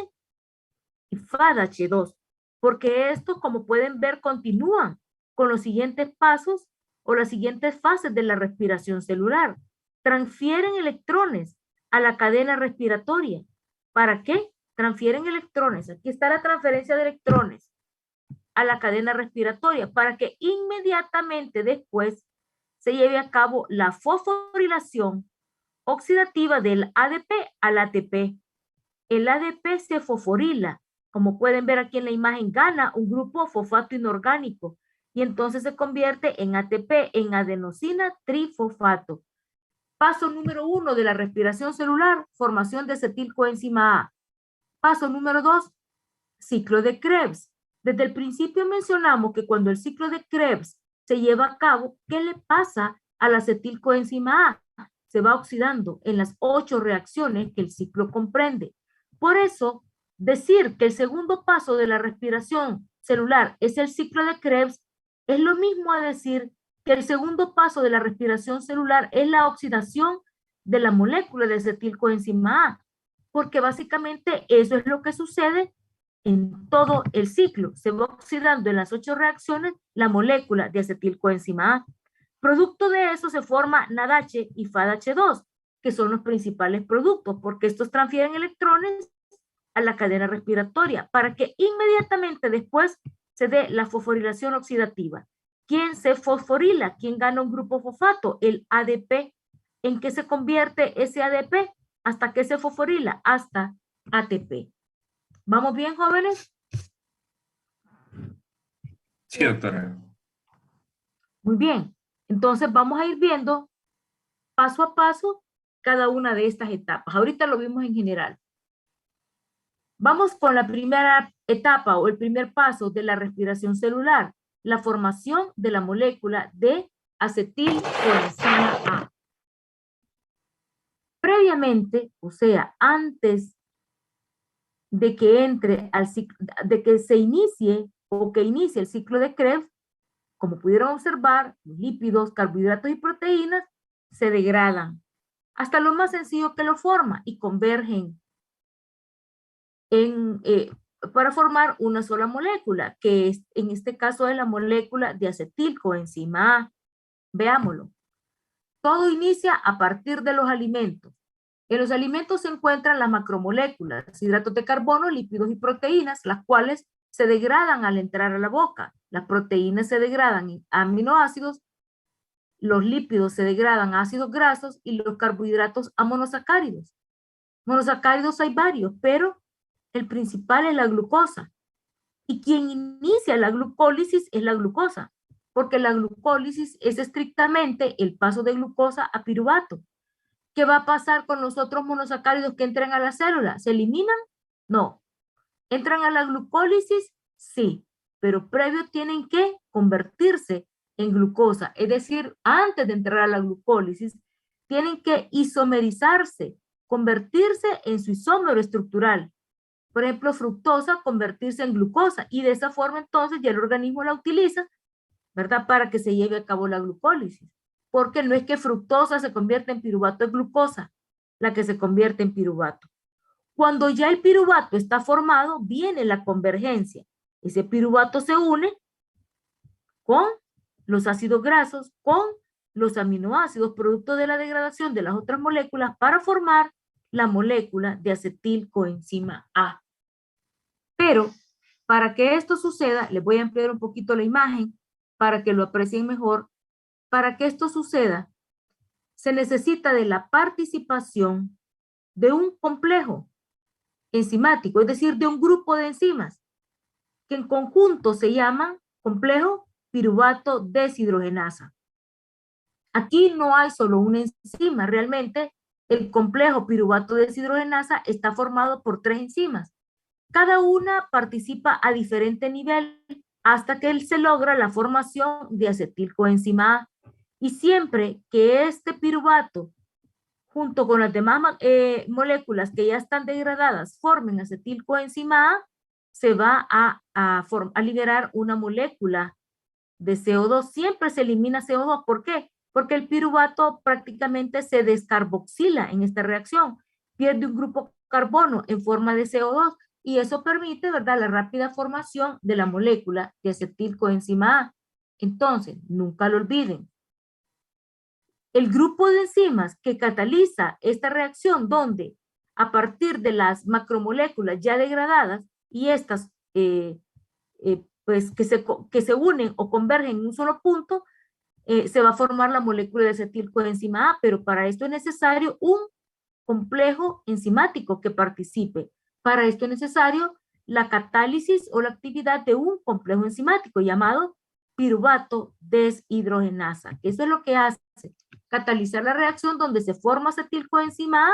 y FADH2, porque estos, como pueden ver, continúan con los siguientes pasos o las siguientes fases de la respiración celular. Transfieren electrones a la cadena respiratoria. ¿Para qué? Transfieren electrones. Aquí está la transferencia de electrones a la cadena respiratoria para que inmediatamente después se lleve a cabo la fosforilación oxidativa del ADP al ATP. el ADP se fosforila. Como pueden ver aquí en la imagen, gana un grupo fosfato inorgánico y entonces se convierte en ATP, en adenosina trifosfato. Paso número 1 de la respiración celular, formación de acetilcoenzima A. Paso número 2, ciclo de Krebs. Desde el principio mencionamos que cuando el ciclo de Krebs se lleva a cabo, ¿qué le pasa a la acetilcoenzima A? Se va oxidando en las 8 reacciones que el ciclo comprende. Por eso, decir que el segundo paso de la respiración celular es el ciclo de Krebs es lo mismo a decir que el segundo paso de la respiración celular es la oxidación de la molécula de acetilcoenzima A, porque básicamente eso es lo que sucede en todo el ciclo. Se va oxidando en las 8 reacciones la molécula de acetilcoenzima A. Producto de eso se forma NADH y FADH2, que son los principales productos, porque estos transfieren electrones a la cadena respiratoria para que inmediatamente después se dé la fosforilación oxidativa. ¿Quién se fosforila? ¿Quién gana un grupo fosfato? El ADP. ¿En qué se convierte ese ADP? ¿Hasta qué se fosforila? Hasta ATP. ¿Vamos bien, jóvenes? Sí, doctora. Muy bien. Entonces vamos a ir viendo paso a paso cada una de estas etapas. Ahorita lo vimos en general. Vamos con la primera etapa o el primer paso de la respiración celular, la formación de la molécula de acetilcoenzima A. Previamente, o sea, antes de que entre al ciclo, de que se inicie o que inicie el ciclo de Krebs, como pudieron observar, los lípidos, carbohidratos y proteínas se degradan hasta lo más sencillo que lo forma y convergen para formar una sola molécula, que es, en este caso es la molécula de acetilcoenzima A. Veámoslo. Todo inicia a partir de los alimentos. En los alimentos se encuentran las macromoléculas, hidratos de carbono, lípidos y proteínas, las cuales se degradan al entrar a la boca. Las proteínas se degradan en aminoácidos, los lípidos se degradan a ácidos grasos y los carbohidratos a monosacáridos. Monosacáridos hay varios, pero el principal es la glucosa. Y quien inicia la glucólisis es la glucosa, porque la glucólisis es estrictamente el paso de glucosa a piruvato. ¿Qué va a pasar con los otros monosacáridos que entran a la célula? ¿Se eliminan? No. ¿Entran a la glucólisis? Sí, pero previo tienen que convertirse en glucosa. Es decir, antes de entrar a la glucólisis, tienen que isomerizarse, convertirse en su isómero estructural. Por ejemplo, fructosa, convertirse en glucosa. Y de esa forma, entonces, ya el organismo la utiliza, ¿verdad? Para que se lleve a cabo la glucólisis. Porque no es que fructosa se convierta en piruvato, es glucosa la que se convierte en piruvato. Cuando ya el piruvato está formado, viene la convergencia. Ese piruvato se une con los ácidos grasos, con los aminoácidos, producto de la degradación de las otras moléculas, para formar la molécula de acetilcoenzima A. Pero para que esto suceda, les voy a ampliar un poquito la imagen para que lo aprecien mejor. Para que esto suceda, se necesita de la participación de un complejo enzimático, es decir, de un grupo de enzimas, que en conjunto se llaman complejo piruvato deshidrogenasa. Aquí no hay solo una enzima, realmente el complejo piruvato deshidrogenasa está formado por 3 enzimas. Cada una participa a diferente nivel hasta que se logra la formación de acetilcoenzima A. Y siempre que este piruvato, junto con las demás moléculas que ya están degradadas, formen acetilcoenzima A, se va a liberar una molécula de CO2. Siempre se elimina CO2. ¿Por qué? Porque el piruvato prácticamente se descarboxila en esta reacción. Pierde un grupo carbono en forma de CO2 y eso permite, ¿verdad?, la rápida formación de la molécula de acetilcoenzima A. Entonces, nunca lo olviden. El grupo de enzimas que cataliza esta reacción, donde a partir de las macromoléculas ya degradadas y estas pues que se unen o convergen en un solo punto, se va a formar la molécula de acetilcoenzima A, pero para esto es necesario un complejo enzimático que participe. Para esto es necesario la catálisis o la actividad de un complejo enzimático llamado piruvato deshidrogenasa, que eso es lo que hace, catalizar la reacción donde se forma acetilcoenzima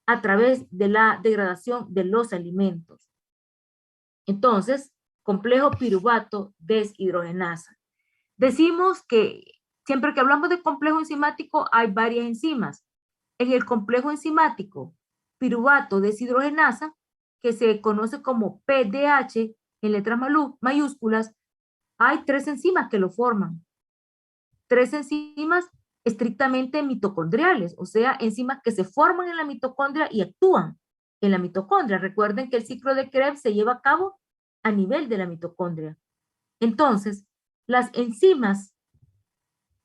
a través de la degradación de los alimentos. Entonces, complejo piruvato deshidrogenasa. Decimos que siempre que hablamos de complejo enzimático hay varias enzimas. En el complejo enzimático piruvato deshidrogenasa, que se conoce como PDH en letras mayúsculas, hay 3 enzimas que lo forman. 3 enzimas estrictamente mitocondriales, o sea, enzimas que se forman en la mitocondria y actúan en la mitocondria. Recuerden que el ciclo de Krebs se lleva a cabo a nivel de la mitocondria. Entonces, las enzimas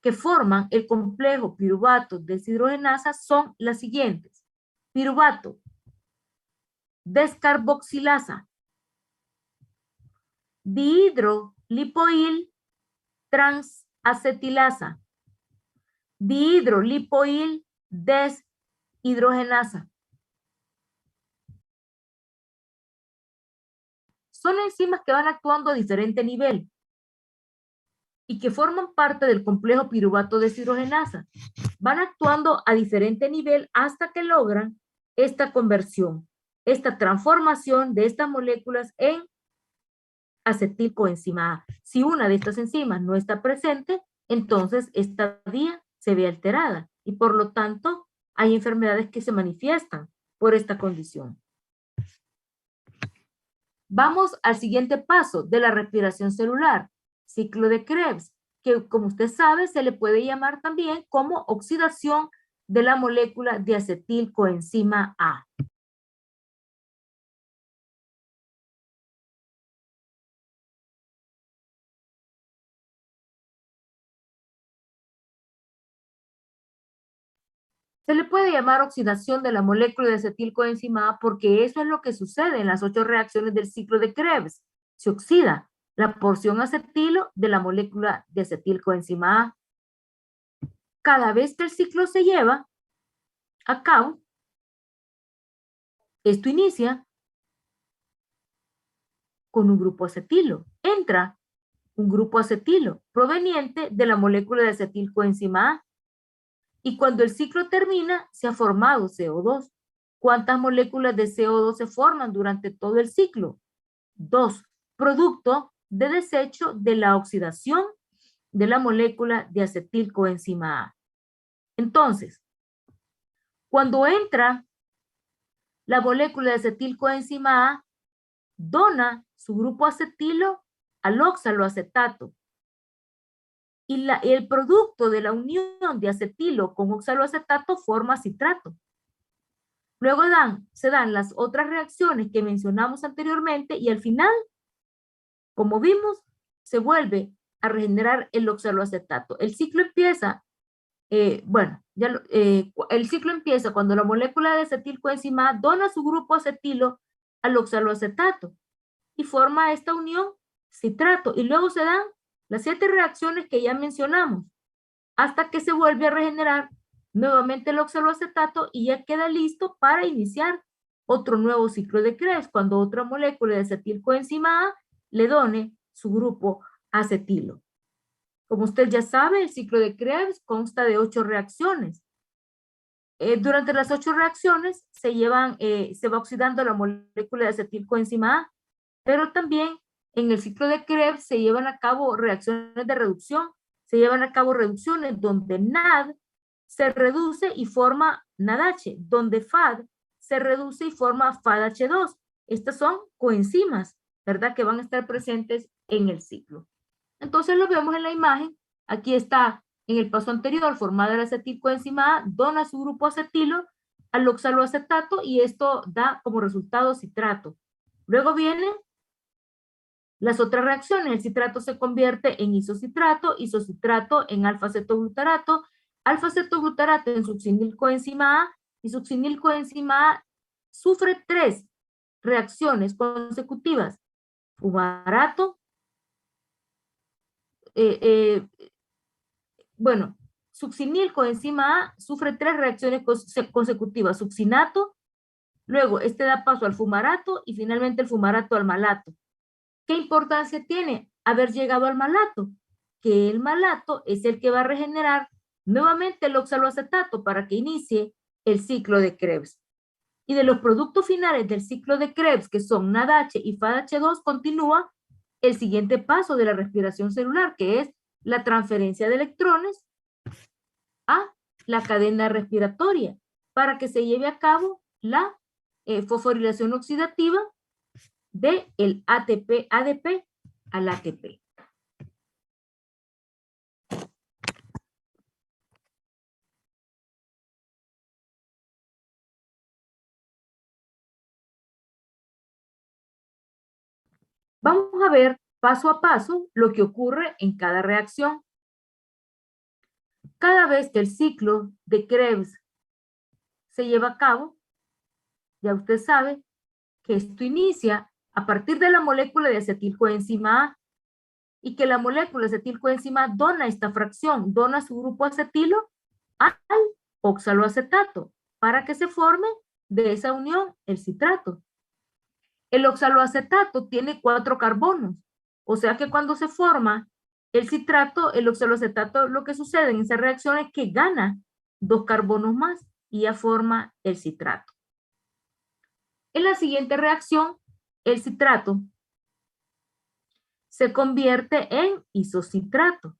que forman el complejo piruvato deshidrogenasa son las siguientes. Piruvato descarboxilasa, dihidrolipoil transacetilasa, dihidrolipoil deshidrogenasa. Son enzimas que van actuando a diferente nivel y que forman parte del complejo piruvato deshidrogenasa. Van actuando a diferente nivel hasta que logran esta conversión, esta transformación de estas moléculas en acetilcoenzima A. Si una de estas enzimas no está presente, entonces esta vía se ve alterada y por lo tanto hay enfermedades que se manifiestan por esta condición. Vamos al siguiente paso de la respiración celular, ciclo de Krebs, que como usted sabe se le puede llamar también como oxidación de la molécula de acetilcoenzima A. Se le puede llamar oxidación de la molécula de acetilcoenzima A porque eso es lo que sucede en las 8 reacciones del ciclo de Krebs. Se oxida la porción acetilo de la molécula de acetilcoenzima A. Cada vez que el ciclo se lleva a cabo, esto inicia con un grupo acetilo. Entra un grupo acetilo proveniente de la molécula de acetilcoenzima A. Y cuando el ciclo termina, se ha formado CO2. ¿Cuántas moléculas de CO2 se forman durante todo el ciclo? 2, producto de desecho de la oxidación de la molécula de acetilcoenzima A. Entonces, cuando entra la molécula de acetilcoenzima A, dona su grupo acetilo al oxaloacetato. Y el producto de la unión de acetilo con oxaloacetato forma citrato. Luego se dan las otras reacciones que mencionamos anteriormente y al final, como vimos, se vuelve a regenerar el oxaloacetato. El ciclo empieza, el ciclo empieza cuando la molécula de acetilcoenzima A dona su grupo acetilo al oxaloacetato y forma esta unión citrato y luego se dan las 7 reacciones que ya mencionamos hasta que se vuelve a regenerar nuevamente el oxaloacetato y ya queda listo para iniciar otro nuevo ciclo de Krebs cuando otra molécula de acetilcoenzima A le done su grupo acetilo. Como usted ya sabe, el ciclo de Krebs consta de 8 reacciones. Durante las 8 reacciones se va oxidando la molécula de acetilcoenzima A, pero también en el ciclo de Krebs se llevan a cabo reacciones de reducción, se llevan a cabo reducciones donde NAD se reduce y forma NADH, donde FAD se reduce y forma FADH2. Estas son coenzimas, ¿verdad? Que van a estar presentes en el ciclo. Entonces lo vemos en la imagen. Aquí está en el paso anterior formada la acetilcoenzima A, dona su grupo acetilo al oxaloacetato y esto da como resultado citrato. Luego vienen las otras reacciones. El citrato se convierte en isocitrato, isocitrato en alfa-cetoglutarato, alfa-cetoglutarato en succinilcoenzima A y succinilcoenzima A sufre 3 reacciones consecutivas. Fumarato, succinilcoenzima A sufre 3 reacciones consecutivas. Succinato, Luego, este da paso al fumarato y finalmente el fumarato al malato. ¿Qué importancia tiene haber llegado al malato? Que el malato es el que va a regenerar nuevamente el oxaloacetato para que inicie el ciclo de Krebs. Y de los productos finales del ciclo de Krebs, que son NADH y FADH2, continúa el siguiente paso de la respiración celular, que es la transferencia de electrones a la cadena respiratoria, para que se lleve a cabo la fosforilación oxidativa del ADP al ATP. Vamos a ver paso a paso lo que ocurre en cada reacción. Cada vez que el ciclo de Krebs se lleva a cabo, ya usted sabe que esto inicia a partir de la molécula de acetilcoenzima A y que la molécula de acetilcoenzima A dona esta fracción, dona su grupo acetilo al oxaloacetato para que se forme de esa unión el citrato. El oxaloacetato tiene 4 carbonos, o sea que cuando se forma el citrato, el oxaloacetato, lo que sucede en esa reacción es que gana 2 carbonos más y ya forma el citrato. En la siguiente reacción, el citrato se convierte en isocitrato.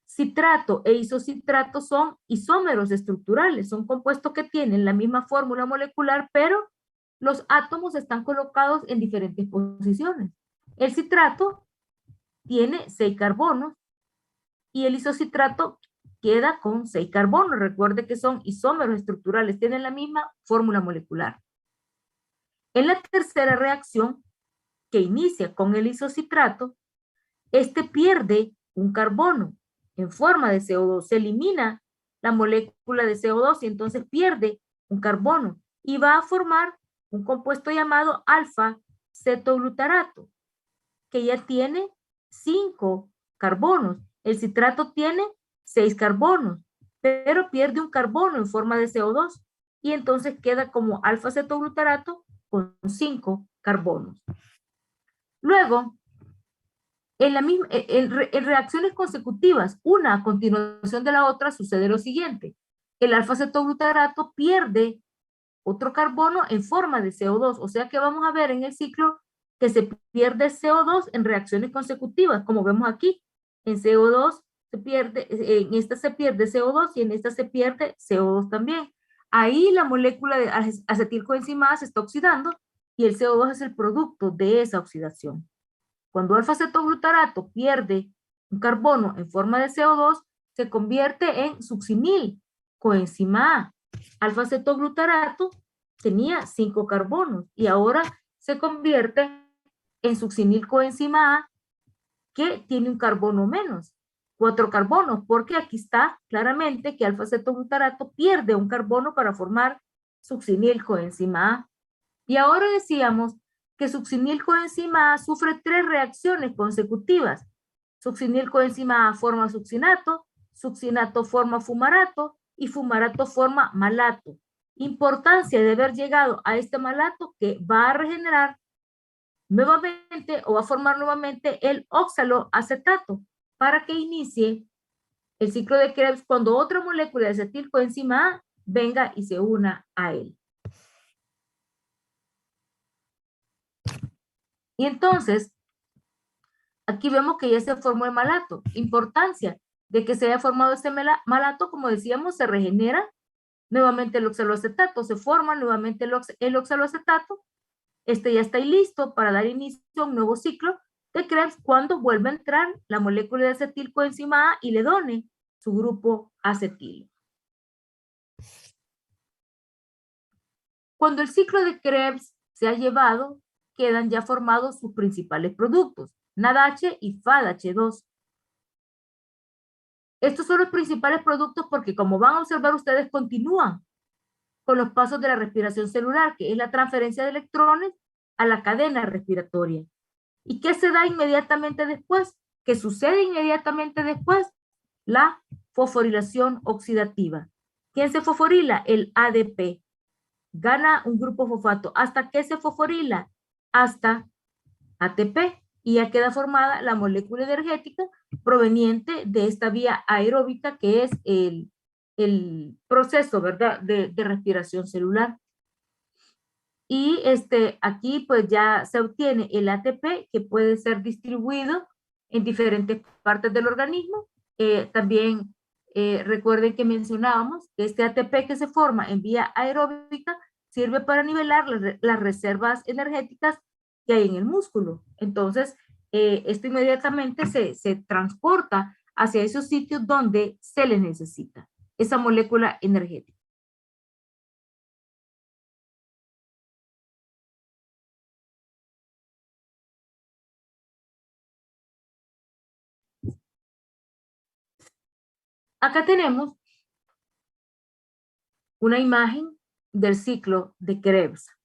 Citrato e isocitrato son isómeros estructurales, son compuestos que tienen la misma fórmula molecular, pero los átomos están colocados en diferentes posiciones. El citrato tiene 6 carbonos y el isocitrato queda con 6 carbonos. Recuerde que son isómeros estructurales, tienen la misma fórmula molecular. En la tercera reacción, que inicia con el isocitrato, este pierde un carbono en forma de CO2. Se elimina la molécula de CO2 y entonces pierde un carbono y va a formar un compuesto llamado alfa-cetoglutarato, que ya tiene 5 carbonos. El citrato tiene 6 carbonos, pero pierde un carbono en forma de CO2 y entonces queda como alfa-cetoglutarato con 5 carbonos. Luego, en reacciones consecutivas, una a continuación de la otra, sucede lo siguiente. El alfa-cetoglutarato pierde otro carbono en forma de CO2, o sea que vamos a ver en el ciclo que se pierde CO2 en reacciones consecutivas, como vemos aquí. En CO2 se pierde, en esta se pierde CO2 y en esta se pierde CO2 también. Ahí la molécula de acetilcoenzima A se está oxidando y el CO2 es el producto de esa oxidación. Cuando alfa-cetoglutarato pierde un carbono en forma de CO2, se convierte en succinilcoenzima A. Alfa-cetoglutarato tenía 5 carbonos y ahora se convierte en succinilcoenzima A, que tiene un carbono menos, 4 carbonos, porque aquí está claramente que alfa-cetoglutarato pierde un carbono para formar succinilcoenzima A. Y ahora decíamos que succinilcoenzima A sufre 3 reacciones consecutivas. Succinilcoenzima A forma succinato, succinato forma fumarato y fumarato forma malato. Importancia de haber llegado a este malato que va a regenerar nuevamente o va a formar nuevamente el oxaloacetato para que inicie el ciclo de Krebs cuando otra molécula de acetilcoenzima A venga y se una a él. Y entonces, aquí vemos que ya se formó el malato. Importancia de que se haya formado este malato, como decíamos, se regenera nuevamente el oxaloacetato, se forma nuevamente el oxaloacetato. Este ya está ahí listo para dar inicio a un nuevo ciclo de Krebs cuando vuelva a entrar la molécula de acetilcoenzima A y le done su grupo acetilo. Cuando el ciclo de Krebs se ha llevado, quedan ya formados sus principales productos, NADH y FADH2. Estos son los principales productos porque, como van a observar ustedes, continúan con los pasos de la respiración celular, que es la transferencia de electrones a la cadena respiratoria. ¿Y qué se da inmediatamente después? ¿Qué sucede inmediatamente después? La fosforilación oxidativa. ¿Quién se fosforila? El ADP. gana un grupo fosfato. ¿Hasta qué se fosforila? Hasta ATP. Y ya queda formada la molécula energética proveniente de esta vía aeróbica que es el proceso, ¿verdad?, de respiración celular. Y aquí pues ya se obtiene el ATP que puede ser distribuido en diferentes partes del organismo. También recuerden que mencionábamos que este ATP que se forma en vía aeróbica sirve para nivelar las reservas energéticas que hay en el músculo. Entonces, esto inmediatamente se transporta hacia esos sitios donde se les necesita esa molécula energética. Acá tenemos una imagen del ciclo de Krebs.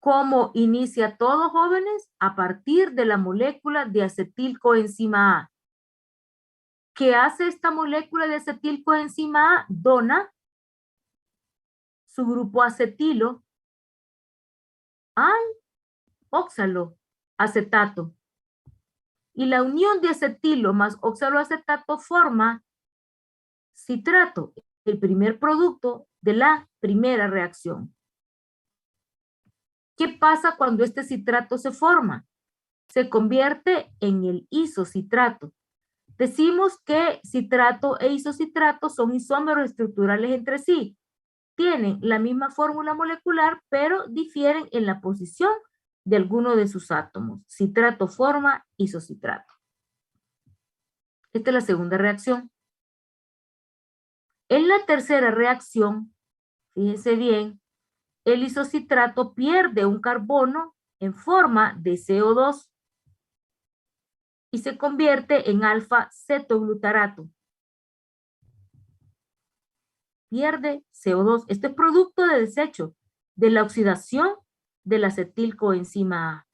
¿Cómo inicia todo, jóvenes? A partir de la molécula de acetilcoenzima A. ¿Qué hace esta molécula de acetilcoenzima A? Dona su grupo acetilo al oxaloacetato. Y la unión de acetilo más oxaloacetato forma citrato, el primer producto de la primera reacción. ¿Qué pasa cuando este citrato se forma? Se convierte en el isocitrato. Decimos que citrato e isocitrato son isómeros estructurales entre sí. Tienen la misma fórmula molecular, pero difieren en la posición de alguno de sus átomos. Citrato forma isocitrato. Esta es la segunda reacción. En la tercera reacción, fíjense bien, el isocitrato pierde un carbono en forma de CO2 y se convierte en alfa-cetoglutarato. Pierde CO2. Este es producto de desecho de la oxidación del acetilcoenzima A.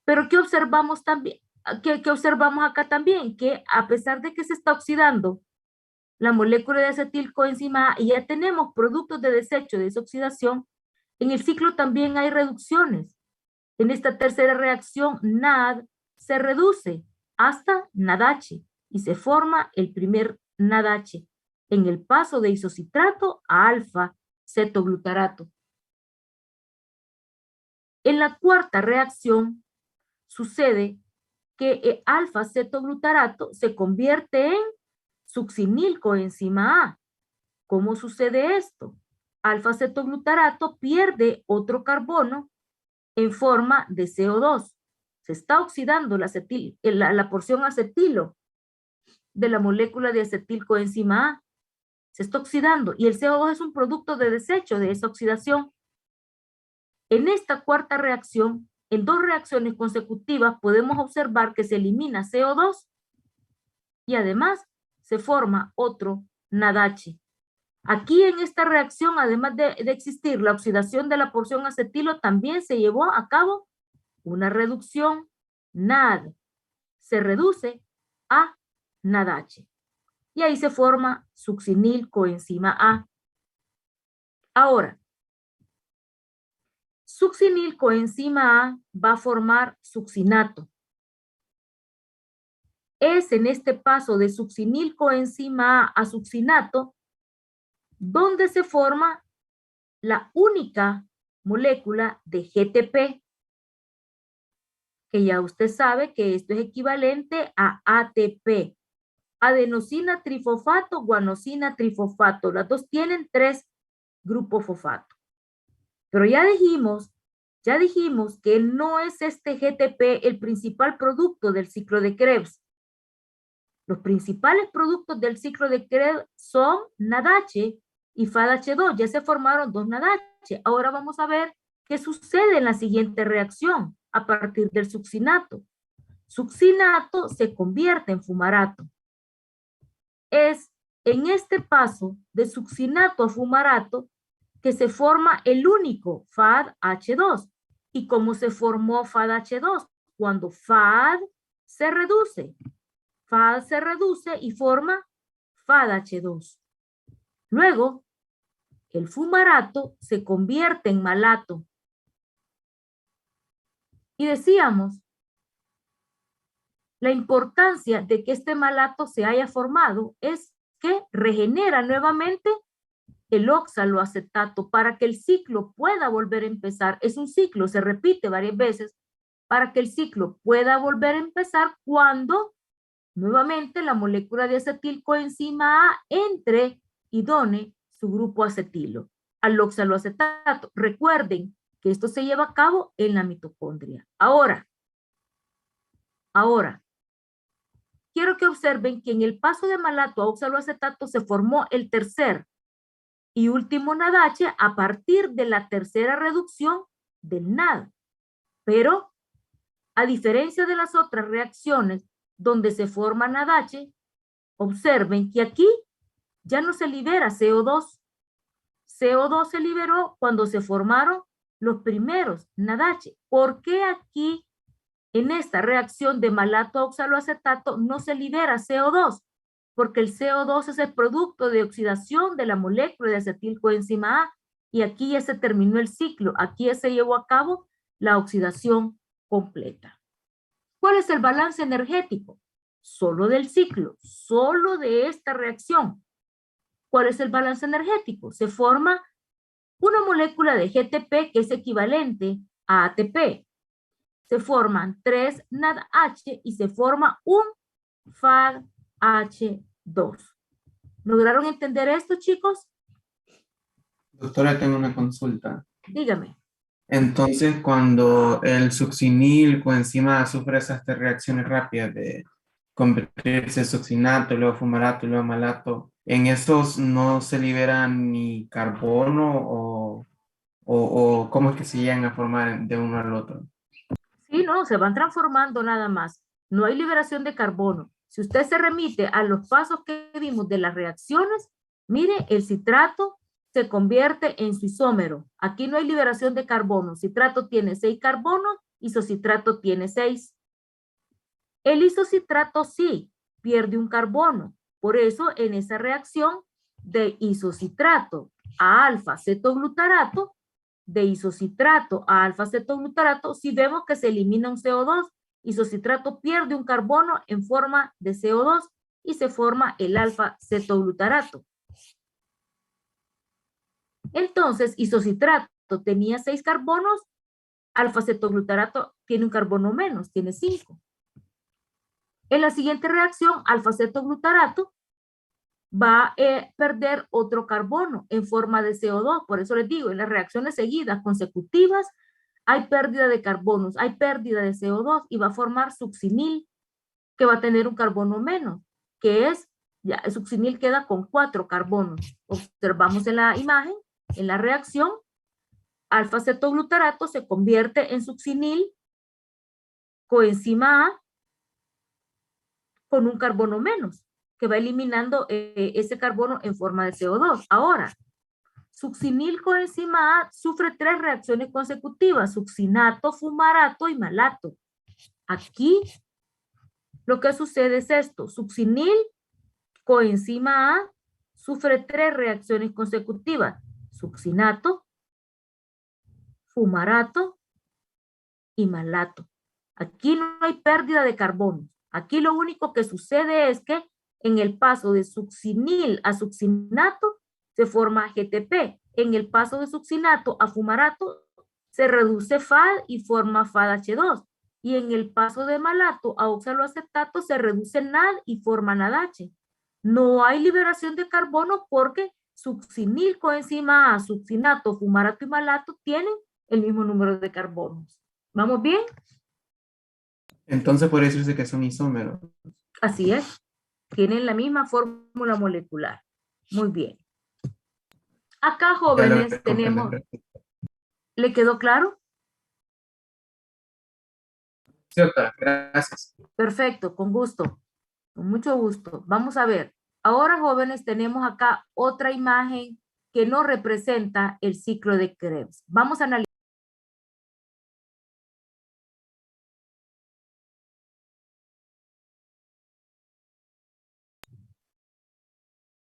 Pero ¿qué observamos también? ¿Qué observamos acá también? Que a pesar de que se está oxidando la molécula de acetilcoenzima A y ya tenemos productos de desecho de esa oxidación, en el ciclo también hay reducciones. En esta tercera reacción, NAD se reduce hasta NADH y se forma el primer NADH en el paso de isocitrato a alfa-cetoglutarato. En la cuarta reacción sucede que alfa-cetoglutarato se convierte en succinilcoenzima A. ¿Cómo sucede esto? Alfa-cetoglutarato pierde otro carbono en forma de CO2. Se está oxidando la porción acetilo de la molécula de acetilcoenzima A. Se está oxidando y el CO2 es un producto de desecho de esa oxidación. En esta cuarta reacción, en dos reacciones consecutivas, podemos observar que se elimina CO2 y además se forma otro NADH. Aquí en esta reacción, además de existir la oxidación de la porción acetilo, también se llevó a cabo una reducción. NAD se reduce a NADH. Y ahí se forma succinilcoenzima A. Ahora, succinilcoenzima A va a formar succinato. Es en este paso de succinilcoenzima A a succinato donde se forma la única molécula de GTP, que ya usted sabe que esto es equivalente a ATP. Adenosina trifosfato, guanosina trifosfato. Las dos tienen 3 grupos fosfato. Pero ya dijimos que no es este GTP el principal producto del ciclo de Krebs. Los principales productos del ciclo de Krebs son NADH y FADH2. Ya se formaron 2 NADH. Ahora vamos a ver qué sucede en la siguiente reacción a partir del succinato. Succinato se convierte en fumarato. Es en este paso de succinato a fumarato que se forma el único FADH2. ¿Y cómo se formó FADH2? Cuando FAD se reduce. FAD se reduce y forma FADH2. Luego, el fumarato se convierte en malato. Y decíamos, la importancia de que este malato se haya formado es que regenera nuevamente el oxaloacetato para que el ciclo pueda volver a empezar. Es un ciclo, se repite varias veces para que el ciclo pueda volver a empezar cuando nuevamente la molécula de acetilcoenzima A entre y done su grupo acetilo al oxaloacetato. Recuerden que esto se lleva a cabo en la mitocondria. Ahora, quiero que observen que en el paso de malato a oxaloacetato se formó el tercer y último NADH a partir de la tercera reducción del NAD. Pero, a diferencia de las otras reacciones donde se forma NADH, observen que aquí ya no se libera CO2. CO2 se liberó cuando se formaron los primeros NADH. ¿Por qué aquí en esta reacción de malato a oxaloacetato no se libera CO2? Porque el CO2 es el producto de oxidación de la molécula de acetilcoenzima A y aquí ya se terminó el ciclo, aquí ya se llevó a cabo la oxidación completa. ¿Cuál es el balance energético? Solo del ciclo, solo de esta reacción. ¿Cuál es el balance energético? Se forma una molécula de GTP que es equivalente a ATP. Se forman 3 NADH y se forma un FADH2. ¿Lograron entender esto, chicos? Doctora, tengo una consulta. Dígame. Entonces, cuando el succinil coenzima sufre esas tres reacciones rápidas de convertirse en succinato, luego fumarato, luego malato, ¿en estos no se libera ni carbono o cómo es que se llegan a formar de uno al otro? Sí, no, se van transformando nada más. No hay liberación de carbono. Si usted se remite a los pasos que vimos de las reacciones, mire, el citrato se convierte en su isómero. Aquí no hay liberación de carbono. Citrato tiene 6 carbonos, isocitrato tiene 6. El isocitrato sí pierde un carbono. Por eso en esa reacción de isocitrato a alfa-cetoglutarato, de isocitrato a alfa-cetoglutarato, si vemos que se elimina un CO2, isocitrato pierde un carbono en forma de CO2 y se forma el alfa-cetoglutarato. Entonces, isocitrato tenía 6 carbonos, alfa-cetoglutarato tiene un carbono menos, tiene 5. En la siguiente reacción, alfa-cetoglutarato va a perder otro carbono en forma de CO2. Por eso les digo, en las reacciones seguidas, consecutivas, hay pérdida de carbonos, hay pérdida de CO2 y va a formar succinil, que va a tener un carbono menos, que es, ya, el succinil queda con 4 carbonos. Observamos en la imagen, en la reacción, alfa-cetoglutarato se convierte en succinil, coenzima A, con un carbono menos, que va eliminando ese carbono en forma de CO2. Ahora, succinil coenzima A sufre 3 reacciones consecutivas, succinato, fumarato y malato. Aquí lo que sucede es esto, succinil coenzima A sufre 3 reacciones consecutivas, succinato, fumarato y malato. Aquí no hay pérdida de carbono. Aquí lo único que sucede es que en el paso de succinil a succinato se forma GTP. En el paso de succinato a fumarato se reduce FAD y forma FADH2. Y en el paso de malato a oxaloacetato se reduce NAD y forma NADH. No hay liberación de carbono porque succinil coenzima A, succinato, fumarato y malato tienen el mismo número de carbonos. ¿Vamos bien? Entonces, por eso dice que son isómeros. Así es. Tienen la misma fórmula molecular. Muy bien. Acá, Ya jóvenes, logré tenemos... comprender. ¿Le quedó claro? Sí, doctora, gracias. Perfecto, con gusto. Con mucho gusto. Vamos a ver. Ahora, jóvenes, tenemos acá otra imagen que no representa el ciclo de Krebs. Vamos a analizar.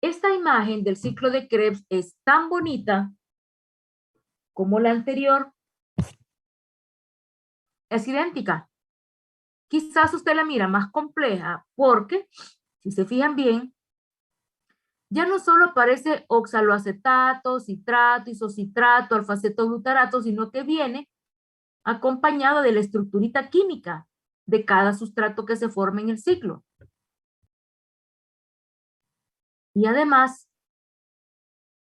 Esta Esta imagen del ciclo de Krebs es tan bonita como la anterior. Es idéntica. Quizás usted la mira más compleja porque, si se fijan bien, ya no solo aparece oxaloacetato, citrato, isocitrato, alfa-cetoglutarato, sino que viene acompañado de la estructurita química de cada sustrato que se forma en el ciclo. Y además,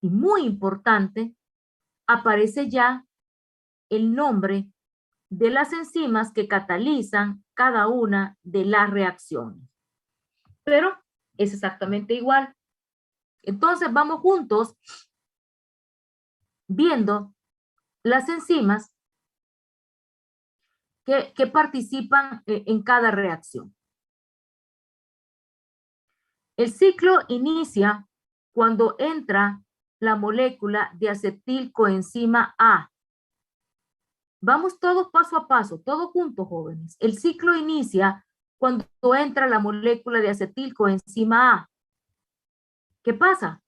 y muy importante, aparece ya el nombre de las enzimas que catalizan cada una de las reacciones. Pero es exactamente igual. Entonces vamos juntos viendo las enzimas que participan en cada reacción. El ciclo inicia cuando entra la molécula de acetilcoenzima A. Vamos todos paso a paso, todos juntos, jóvenes. El ciclo inicia cuando entra la molécula de acetilcoenzima A. ¿Qué pasa?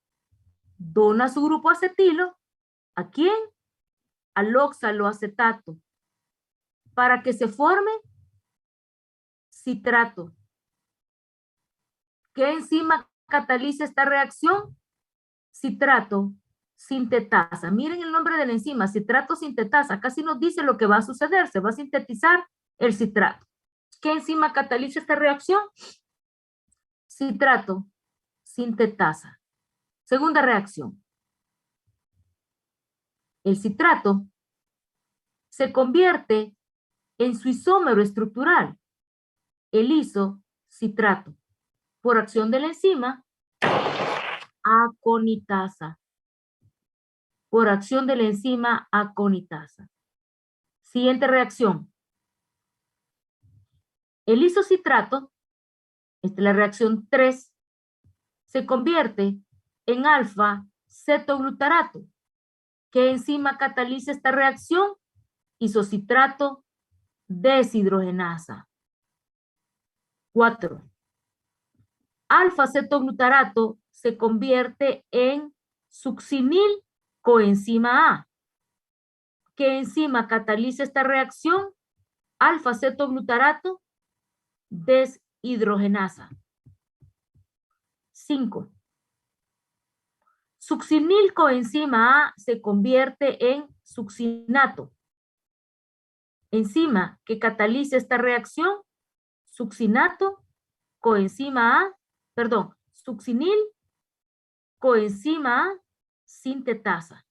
Dona su grupo acetilo. ¿A quién? Al oxaloacetato. Para que se forme citrato. ¿Qué enzima cataliza esta reacción? Citrato sintetasa. Miren el nombre de la enzima, citrato sintetasa. Casi nos dice lo que va a suceder. Se va a sintetizar el citrato. ¿Qué enzima cataliza esta reacción? Citrato sintetasa. Segunda reacción. El citrato se convierte en su isómero estructural, el isocitrato, por acción de la enzima aconitasa. Por acción de la enzima aconitasa. Siguiente reacción. El isocitrato, esta es la reacción 3, se convierte en alfa-cetoglutarato. ¿Qué enzima cataliza esta reacción? Isocitrato deshidrogenasa. 4. Alfa-cetoglutarato se convierte en succinil coenzima A. ¿Qué enzima cataliza esta reacción? Alfa-cetoglutarato deshidrogenasa. 5. Succinil coenzima A se convierte en succinato. Enzima que cataliza esta reacción, succinato coenzima A, succinil coenzima A sintetasa.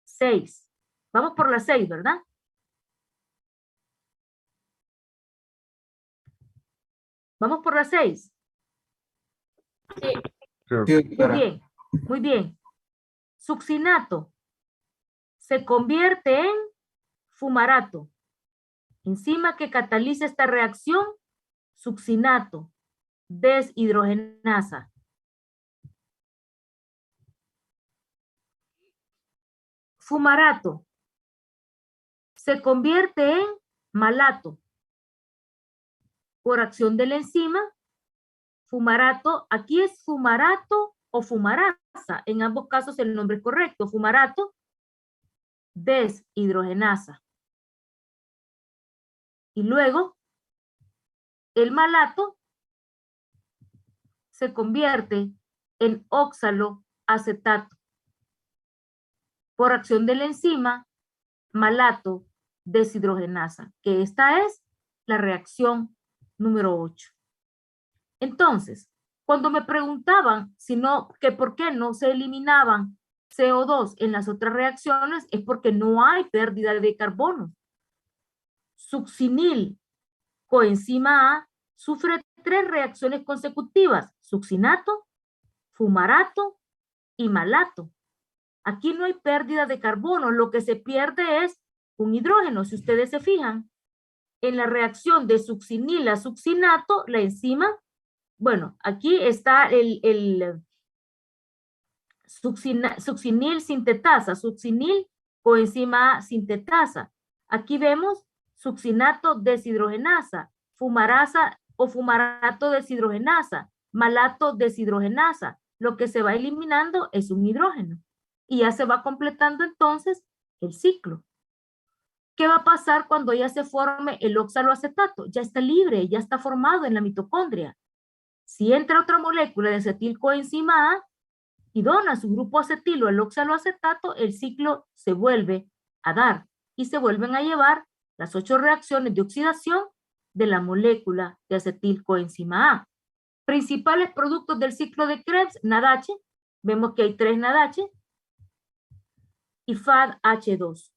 6. Vamos por la 6, ¿verdad? Vamos por la 6. Sí, Muy doctora. bien, muy bien. Succinato se convierte en fumarato. Enzima que cataliza esta reacción, succinato deshidrogenasa. Fumarato se convierte en malato por acción de la enzima fumarato. Aquí es fumarato o fumarasa. En ambos casos el nombre es correcto. Fumarato deshidrogenasa. Y luego el malato se convierte en oxaloacetato por acción de la enzima malato deshidrogenasa, que esta es la reacción número 8. Entonces, cuando me preguntaban que por qué no se eliminaban CO2 en las otras reacciones, es porque no hay pérdida de carbono. Succinil coenzima A sufre 3 reacciones consecutivas: succinato, fumarato y malato. Aquí no hay pérdida de carbono, lo que se pierde es un hidrógeno. Si ustedes se fijan, en la reacción de succinil a succinato, la enzima, bueno, aquí está el succinil sintetasa, succinil coenzima A sintetasa. Aquí vemos succinato deshidrogenasa, fumarasa o fumarato deshidrogenasa, malato deshidrogenasa. Lo que se va eliminando es un hidrógeno. Y ya se va completando entonces el ciclo. ¿Qué va a pasar cuando ya se forme el oxaloacetato? Ya está libre, ya está formado en la mitocondria. Si entra otra molécula de acetilcoenzima A y dona su grupo acetilo el oxaloacetato, el ciclo se vuelve a dar y se vuelven a llevar las 8 reacciones de oxidación de la molécula de acetilcoenzima A. Principales productos del ciclo de Krebs, NADH, vemos que hay 3 NADH, y FADH2.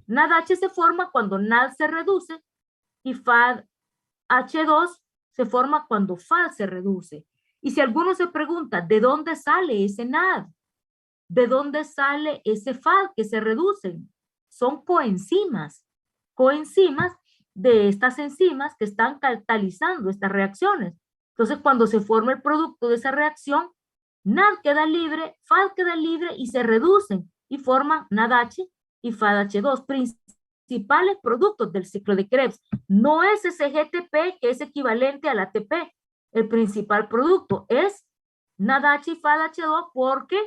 NADH se forma cuando NAD se reduce y FADH2 se forma cuando FAD se reduce. Y si alguno se pregunta, ¿de dónde sale ese NAD? ¿De dónde sale ese FAD que se reducen? Son coenzimas de estas enzimas que están catalizando estas reacciones. Entonces, cuando se forma el producto de esa reacción, NAD queda libre, FAD queda libre y se reducen y forman NADH y FADH2, principales productos del ciclo de Krebs. No es ese GTP que es equivalente al ATP. El principal producto es NADH y FADH2 porque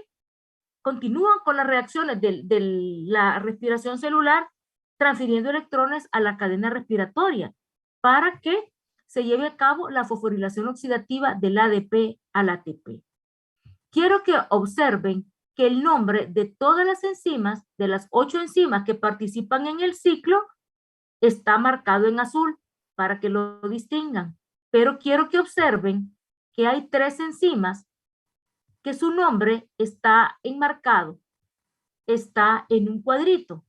continúan con las reacciones de la respiración celular transfiriendo electrones a la cadena respiratoria para que se lleve a cabo la fosforilación oxidativa del ADP al ATP. Quiero que observen que el nombre de todas las enzimas, de las 8 enzimas que participan en el ciclo, está marcado en azul para que lo distingan. Pero quiero que observen que hay 3 enzimas que su nombre está enmarcado, está en un cuadrito.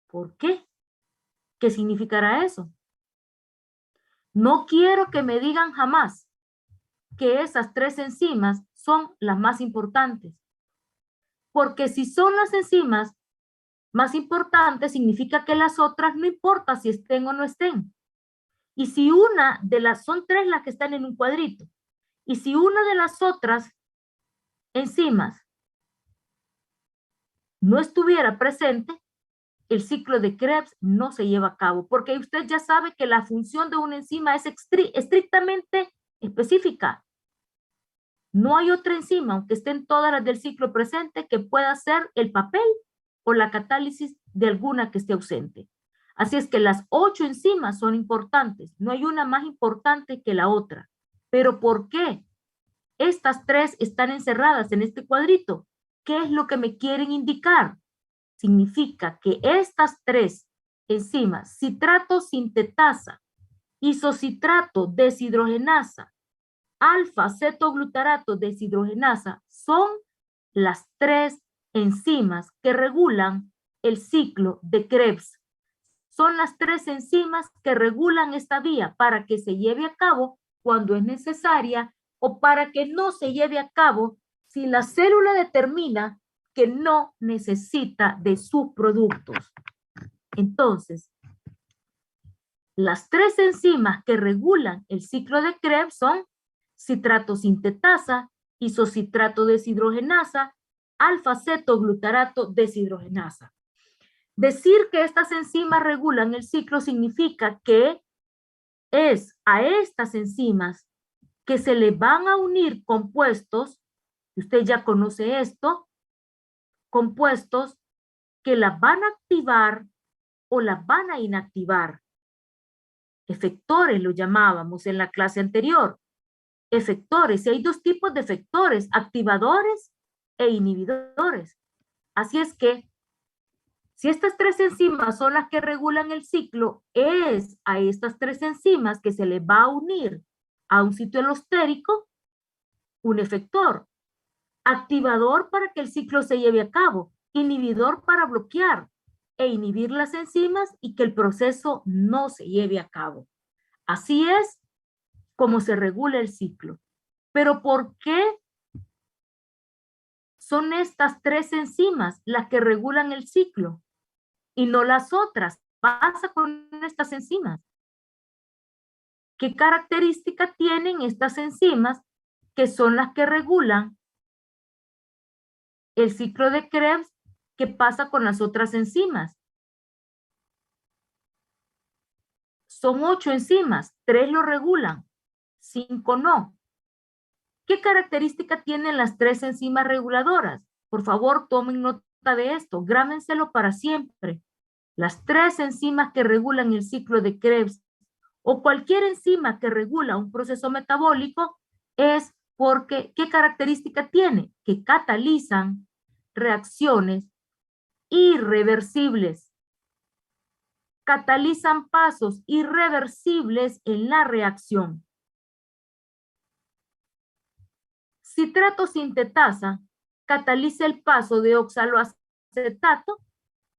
¿Por qué? ¿Qué significará eso? No quiero que me digan jamás que esas 3 enzimas son las más importantes. Porque si son las enzimas más importantes, significa que las otras no importa si estén o no estén. Y si una de las, son 3 las que están en un cuadrito, y si una de las otras enzimas no estuviera presente, el ciclo de Krebs no se lleva a cabo, porque usted ya sabe que la función de una enzima es estrictamente específica. No hay otra enzima, aunque estén todas las del ciclo presente, que pueda hacer el papel o la catálisis de alguna que esté ausente. Así es que las 8 enzimas son importantes. No hay una más importante que la otra. ¿Pero por qué? Estas 3 están encerradas en este cuadrito. ¿Qué es lo que me quieren indicar? Significa que estas 3 enzimas, citrato sintetasa, isocitrato deshidrogenasa, alfa-cetoglutarato deshidrogenasa, son las 3 enzimas que regulan el ciclo de Krebs. Son las 3 enzimas que regulan esta vía para que se lleve a cabo cuando es necesaria o para que no se lleve a cabo si la célula determina que no necesita de sus productos. Entonces, las 3 enzimas que regulan el ciclo de Krebs son citrato sintetasa, isocitrato deshidrogenasa, alfa-cetoglutarato deshidrogenasa. Decir que estas enzimas regulan el ciclo significa que es a estas enzimas que se le van a unir compuestos, usted ya conoce esto, compuestos que las van a activar o las van a inactivar. Efectores lo llamábamos en la clase anterior. Efectores, y hay 2 tipos de efectores, activadores e inhibidores. Así es que, si estas 3 enzimas son las que regulan el ciclo, es a estas 3 enzimas que se le va a unir a un sitio alostérico un efector. Activador para que el ciclo se lleve a cabo, inhibidor para bloquear e inhibir las enzimas y que el proceso no se lleve a cabo. Así es como se regula el ciclo. Pero ¿por qué son estas 3 enzimas las que regulan el ciclo y no las otras? ¿Qué pasa con estas enzimas? ¿Qué característica tienen estas enzimas que son las que regulan el ciclo de Krebs? ¿Qué pasa con las otras enzimas? Son 8 enzimas, 3 lo regulan, 5 no. ¿Qué característica tienen las 3 enzimas reguladoras? Por favor, tomen nota de esto, grábenselo para siempre. Las 3 enzimas que regulan el ciclo de Krebs o cualquier enzima que regula un proceso metabólico es porque, ¿qué característica tiene? Que catalizan reacciones irreversibles. Catalizan pasos irreversibles en la reacción. Citrato sintetasa cataliza el paso de oxaloacetato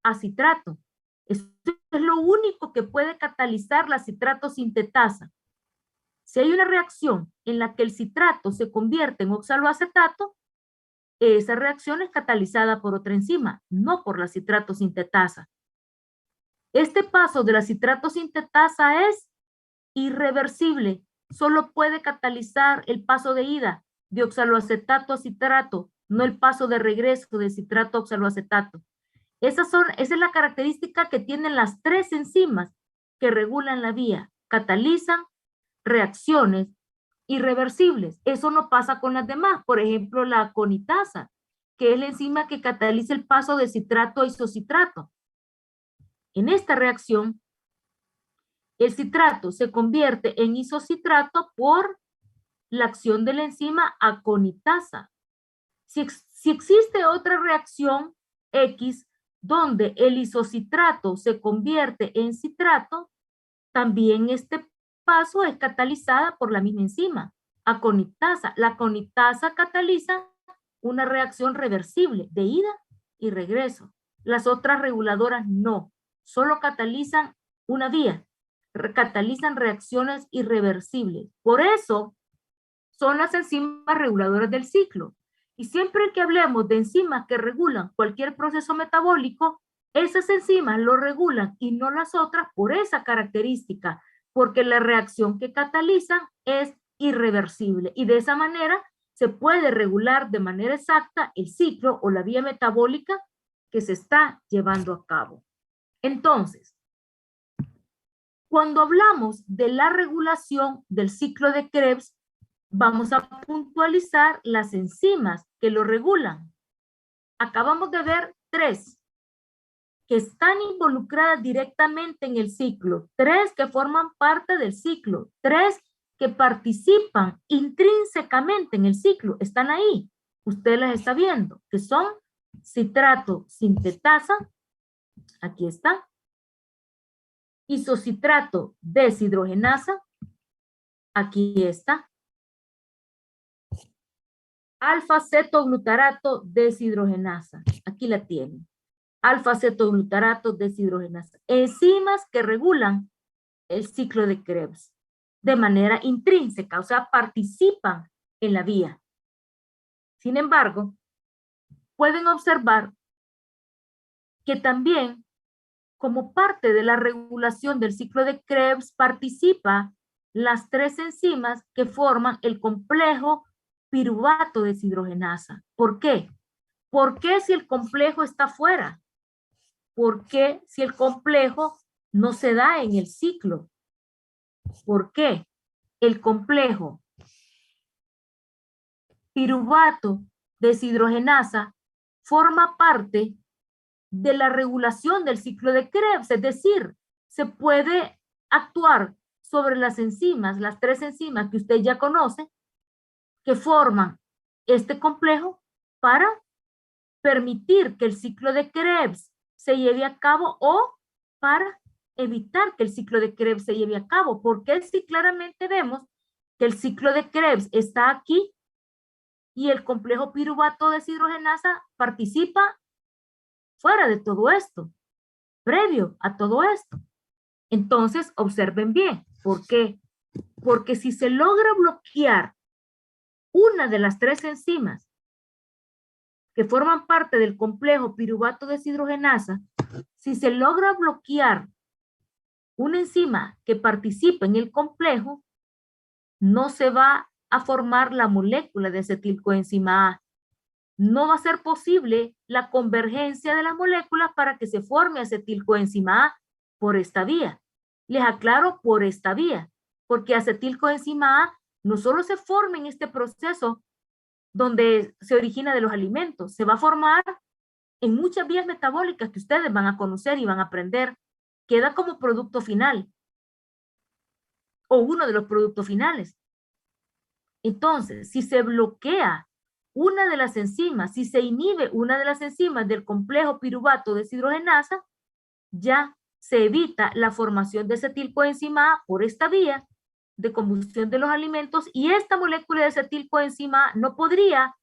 a citrato. Esto es lo único que puede catalizar la citrato sintetasa. Si hay una reacción en la que el citrato se convierte en oxaloacetato, esa reacción es catalizada por otra enzima, no por la citrato sintetasa. Este paso de la citrato sintetasa es irreversible. Solo puede catalizar el paso de ida de oxaloacetato a citrato, no el paso de regreso de citrato a oxaloacetato. Esa es la característica que tienen las 3 enzimas que regulan la vía. Catalizan reacciones irreversibles. Eso no pasa con las demás. Por ejemplo, la aconitasa, que es la enzima que cataliza el paso de citrato a isocitrato. En esta reacción, el citrato se convierte en isocitrato por la acción de la enzima aconitasa. Si existe otra reacción X donde el isocitrato se convierte en citrato, también este paso es catalizada por la misma enzima, aconitasa. La aconitasa cataliza una reacción reversible de ida y regreso. Las otras reguladoras no, solo catalizan una vía, catalizan reacciones irreversibles. Por eso son las enzimas reguladoras del ciclo. Y siempre que hablemos de enzimas que regulan cualquier proceso metabólico, esas enzimas lo regulan y no las otras por esa característica, porque la reacción que catalizan es irreversible. Y de esa manera se puede regular de manera exacta el ciclo o la vía metabólica que se está llevando a cabo. Entonces, cuando hablamos de la regulación del ciclo de Krebs, vamos a puntualizar las enzimas que lo regulan. Acabamos de ver 3 que están involucradas directamente en el ciclo, 3 que forman parte del ciclo, 3 que participan intrínsecamente en el ciclo, están ahí. Usted las está viendo, que son citrato sintetasa, aquí está, isocitrato deshidrogenasa, aquí está, alfa-cetoglutarato deshidrogenasa, aquí la tienen, alfa-cetoglutarato deshidrogenasa, enzimas que regulan el ciclo de Krebs de manera intrínseca, o sea, participan en la vía. Sin embargo, pueden observar que también, como parte de la regulación del ciclo de Krebs, participa las 3 enzimas que forman el complejo piruvato deshidrogenasa. ¿Por qué? ¿Por qué si el complejo está fuera? ¿Por qué si el complejo no se da en el ciclo? ¿Por qué? El complejo piruvato deshidrogenasa forma parte de la regulación del ciclo de Krebs, es decir, se puede actuar sobre las enzimas, las 3 enzimas que usted ya conoce, que forman este complejo para permitir que el ciclo de Krebs se lleve a cabo o para evitar que el ciclo de Krebs se lleve a cabo, porque si claramente vemos que el ciclo de Krebs está aquí y el complejo piruvato deshidrogenasa participa fuera de todo esto, previo a todo esto. Entonces, observen bien, ¿por qué? Porque si se logra bloquear una de las 3 enzimas que forman parte del complejo piruvato deshidrogenasa, si se logra bloquear una enzima que participa en el complejo, no se va a formar la molécula de acetilcoenzima A. No va a ser posible la convergencia de las moléculas para que se forme acetilcoenzima A por esta vía. Les aclaro, por esta vía, porque acetilcoenzima A no solo se forma en este proceso donde se origina de los alimentos, se va a formar en muchas vías metabólicas que ustedes van a conocer y van a aprender. Queda como producto final o uno de los productos finales. Entonces, si se bloquea una de las enzimas, si se inhibe una de las enzimas del complejo piruvato deshidrogenasa, ya se evita la formación de acetilcoenzima A por esta vía de combustión de los alimentos y esta molécula de acetilcoenzima A no podría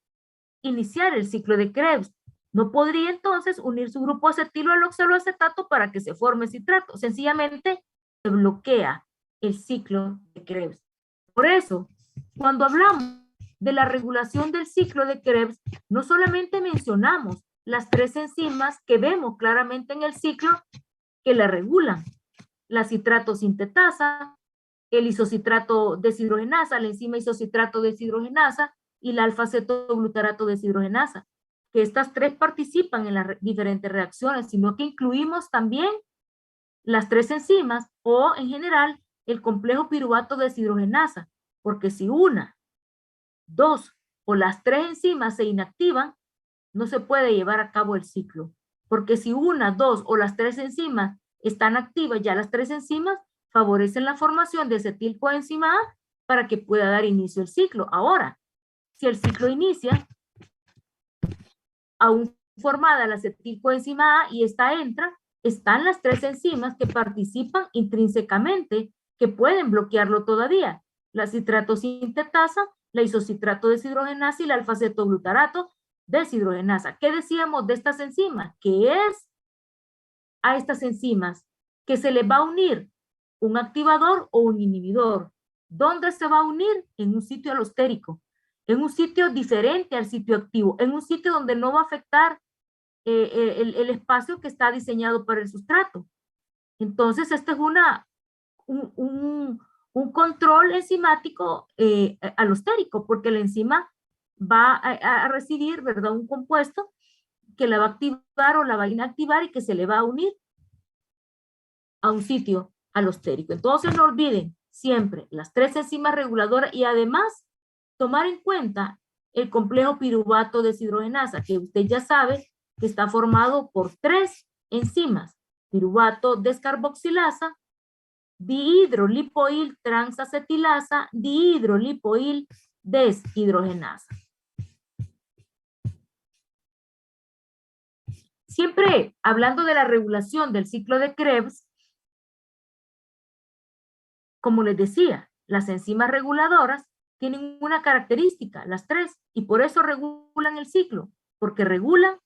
iniciar el ciclo de Krebs. No podría entonces unir su grupo acetilo al oxaloacetato para que se forme citrato. Sencillamente se bloquea el ciclo de Krebs. Por eso, cuando hablamos de la regulación del ciclo de Krebs, no solamente mencionamos las 3 enzimas que vemos claramente en el ciclo que la regulan. La citrato sintetasa, el isocitrato deshidrogenasa, la enzima isocitrato deshidrogenasa y la alfa-cetoglutarato deshidrogenasa, que estas 3 participan en las diferentes reacciones, sino que incluimos también las 3 enzimas o en general el complejo piruvato deshidrogenasa, porque si una, 2 o las 3 enzimas se inactivan, no se puede llevar a cabo el ciclo, porque si una, 2 o las 3 enzimas están activas, ya las 3 enzimas favorecen la formación de acetilcoenzima A para que pueda dar inicio al ciclo. Ahora, si el ciclo inicia, aún formada la acetilcoenzima A y esta entra, están las 3 enzimas que participan intrínsecamente, que pueden bloquearlo todavía. La citrato sintetasa, la isocitrato deshidrogenasa y la alfa-cetoglutarato deshidrogenasa. ¿Qué decíamos de estas enzimas? Que es a estas enzimas que se les va a unir un activador o un inhibidor. ¿Dónde se va a unir? En un sitio alostérico, en un sitio diferente al sitio activo, en un sitio donde no va a afectar el espacio que está diseñado para el sustrato. Entonces, este es un control enzimático alostérico, porque la enzima va a recibir, ¿verdad?, un compuesto que la va a activar o la va a inactivar y que se le va a unir a un sitio alostérico. Entonces, no olviden siempre las 3 enzimas reguladoras y además tomar en cuenta el complejo piruvato deshidrogenasa, que usted ya sabe que está formado por 3 enzimas: piruvato descarboxilasa, dihidrolipoil transacetilasa, dihidrolipoil deshidrogenasa. Siempre hablando de la regulación del ciclo de Krebs, como les decía, las enzimas reguladoras tienen una característica, las 3, y por eso regulan el ciclo, porque regulan,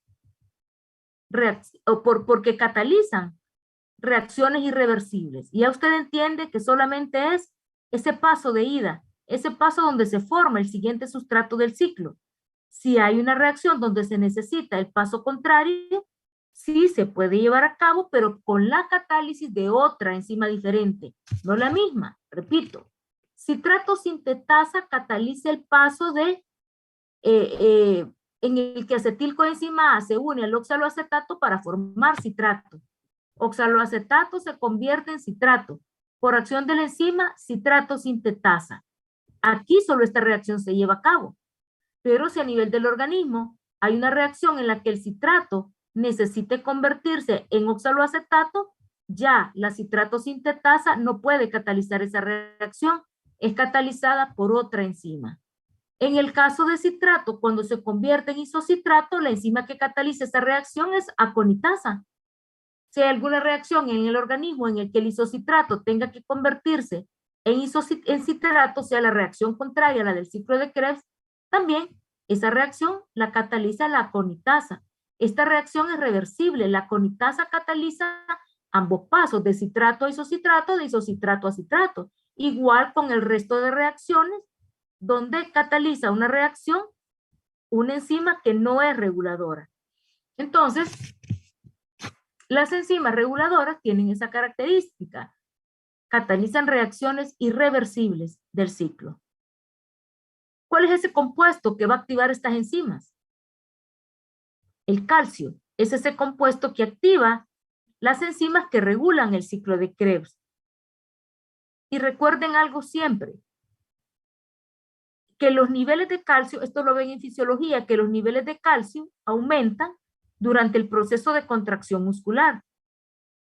porque catalizan reacciones irreversibles. Y ya usted entiende que solamente es ese paso de ida, ese paso donde se forma el siguiente sustrato del ciclo. Si hay una reacción donde se necesita el paso contrario, sí se puede llevar a cabo, pero con la catálisis de otra enzima diferente, no la misma. Repito, citrato sintetasa cataliza el paso de en el que acetilcoenzima A se une al oxaloacetato para formar citrato. Oxaloacetato se convierte en citrato por acción de la enzima citrato sintetasa. Aquí solo esta reacción se lleva a cabo, pero si a nivel del organismo hay una reacción en la que el citrato necesite convertirse en oxaloacetato, ya la citrato sintetasa no puede catalizar esa reacción, es catalizada por otra enzima. En el caso de citrato, cuando se convierte en isocitrato, la enzima que cataliza esa reacción es aconitasa. Si hay alguna reacción en el organismo en el que el isocitrato tenga que convertirse en citrato, sea la reacción contraria a la del ciclo de Krebs, también esa reacción la cataliza la aconitasa. Esta reacción es reversible. La aconitasa cataliza ambos pasos, de citrato a isocitrato, de isocitrato a citrato. Igual con el resto de reacciones, donde cataliza una reacción una enzima que no es reguladora. Entonces, las enzimas reguladoras tienen esa característica. Catalizan reacciones irreversibles del ciclo. ¿Cuál es ese compuesto que va a activar estas enzimas? El calcio es ese compuesto que activa las enzimas que regulan el ciclo de Krebs. Y recuerden algo siempre. que los niveles de calcio, esto lo ven en fisiología, que los niveles de calcio aumentan durante el proceso de contracción muscular.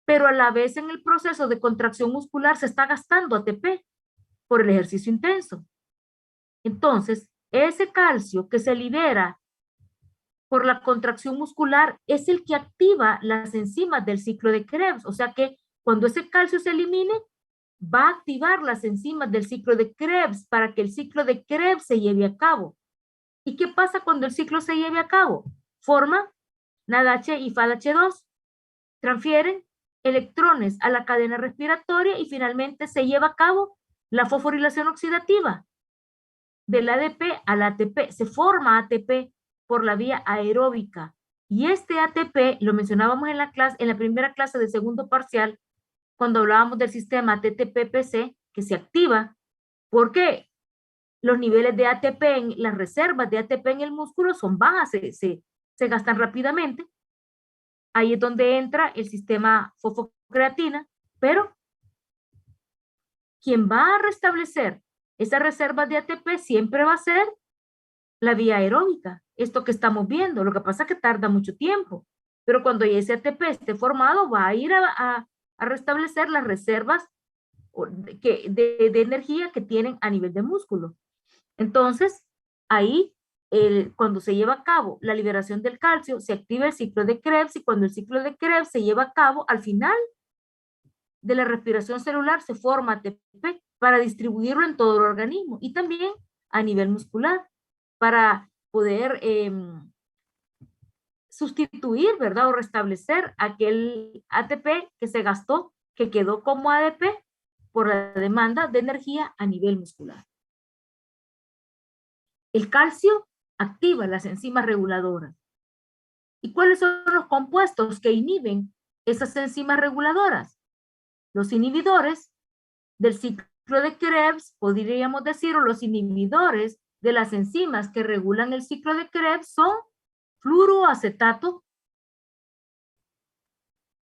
Pero a la vez en el proceso de contracción muscular se está gastando ATP por el ejercicio intenso. Entonces, ese calcio que se libera por la contracción muscular es el que activa las enzimas del ciclo de Krebs. O sea que cuando ese calcio se elimine, va a activar las enzimas del ciclo de Krebs para que el ciclo de Krebs se lleve a cabo. ¿Y qué pasa cuando el ciclo se lleve a cabo? Forma NADH y FADH2, transfieren electrones a la cadena respiratoria y finalmente se lleva a cabo la fosforilación oxidativa del ADP al ATP. Se forma ATP por la vía aeróbica. Y este ATP, lo mencionábamos en la clase, en la primera clase de segundo parcial, cuando hablábamos del sistema ATP-PC, que se activa porque los niveles de ATP, las reservas de ATP en el músculo son bajas, se gastan rápidamente. Ahí es donde entra el sistema fosfocreatina, pero quien va a restablecer esas reservas de ATP siempre va a ser la vía aeróbica, esto que estamos viendo. Lo que pasa es que tarda mucho tiempo, pero cuando ese ATP esté formado va a ir a restablecer las reservas de energía que tienen a nivel de músculo. Entonces, ahí, cuando se lleva a cabo la liberación del calcio, se activa el ciclo de Krebs, y cuando el ciclo de Krebs se lleva a cabo, al final de la respiración celular se forma ATP para distribuirlo en todo el organismo y también a nivel muscular para poder sustituir, ¿verdad? O restablecer aquel ATP que se gastó, que quedó como ADP por la demanda de energía a nivel muscular. El calcio activa las enzimas reguladoras. ¿Y cuáles son los compuestos que inhiben esas enzimas reguladoras? Los inhibidores del ciclo de Krebs, podríamos decir, o los inhibidores de las enzimas que regulan el ciclo de Krebs son fluoroacetato,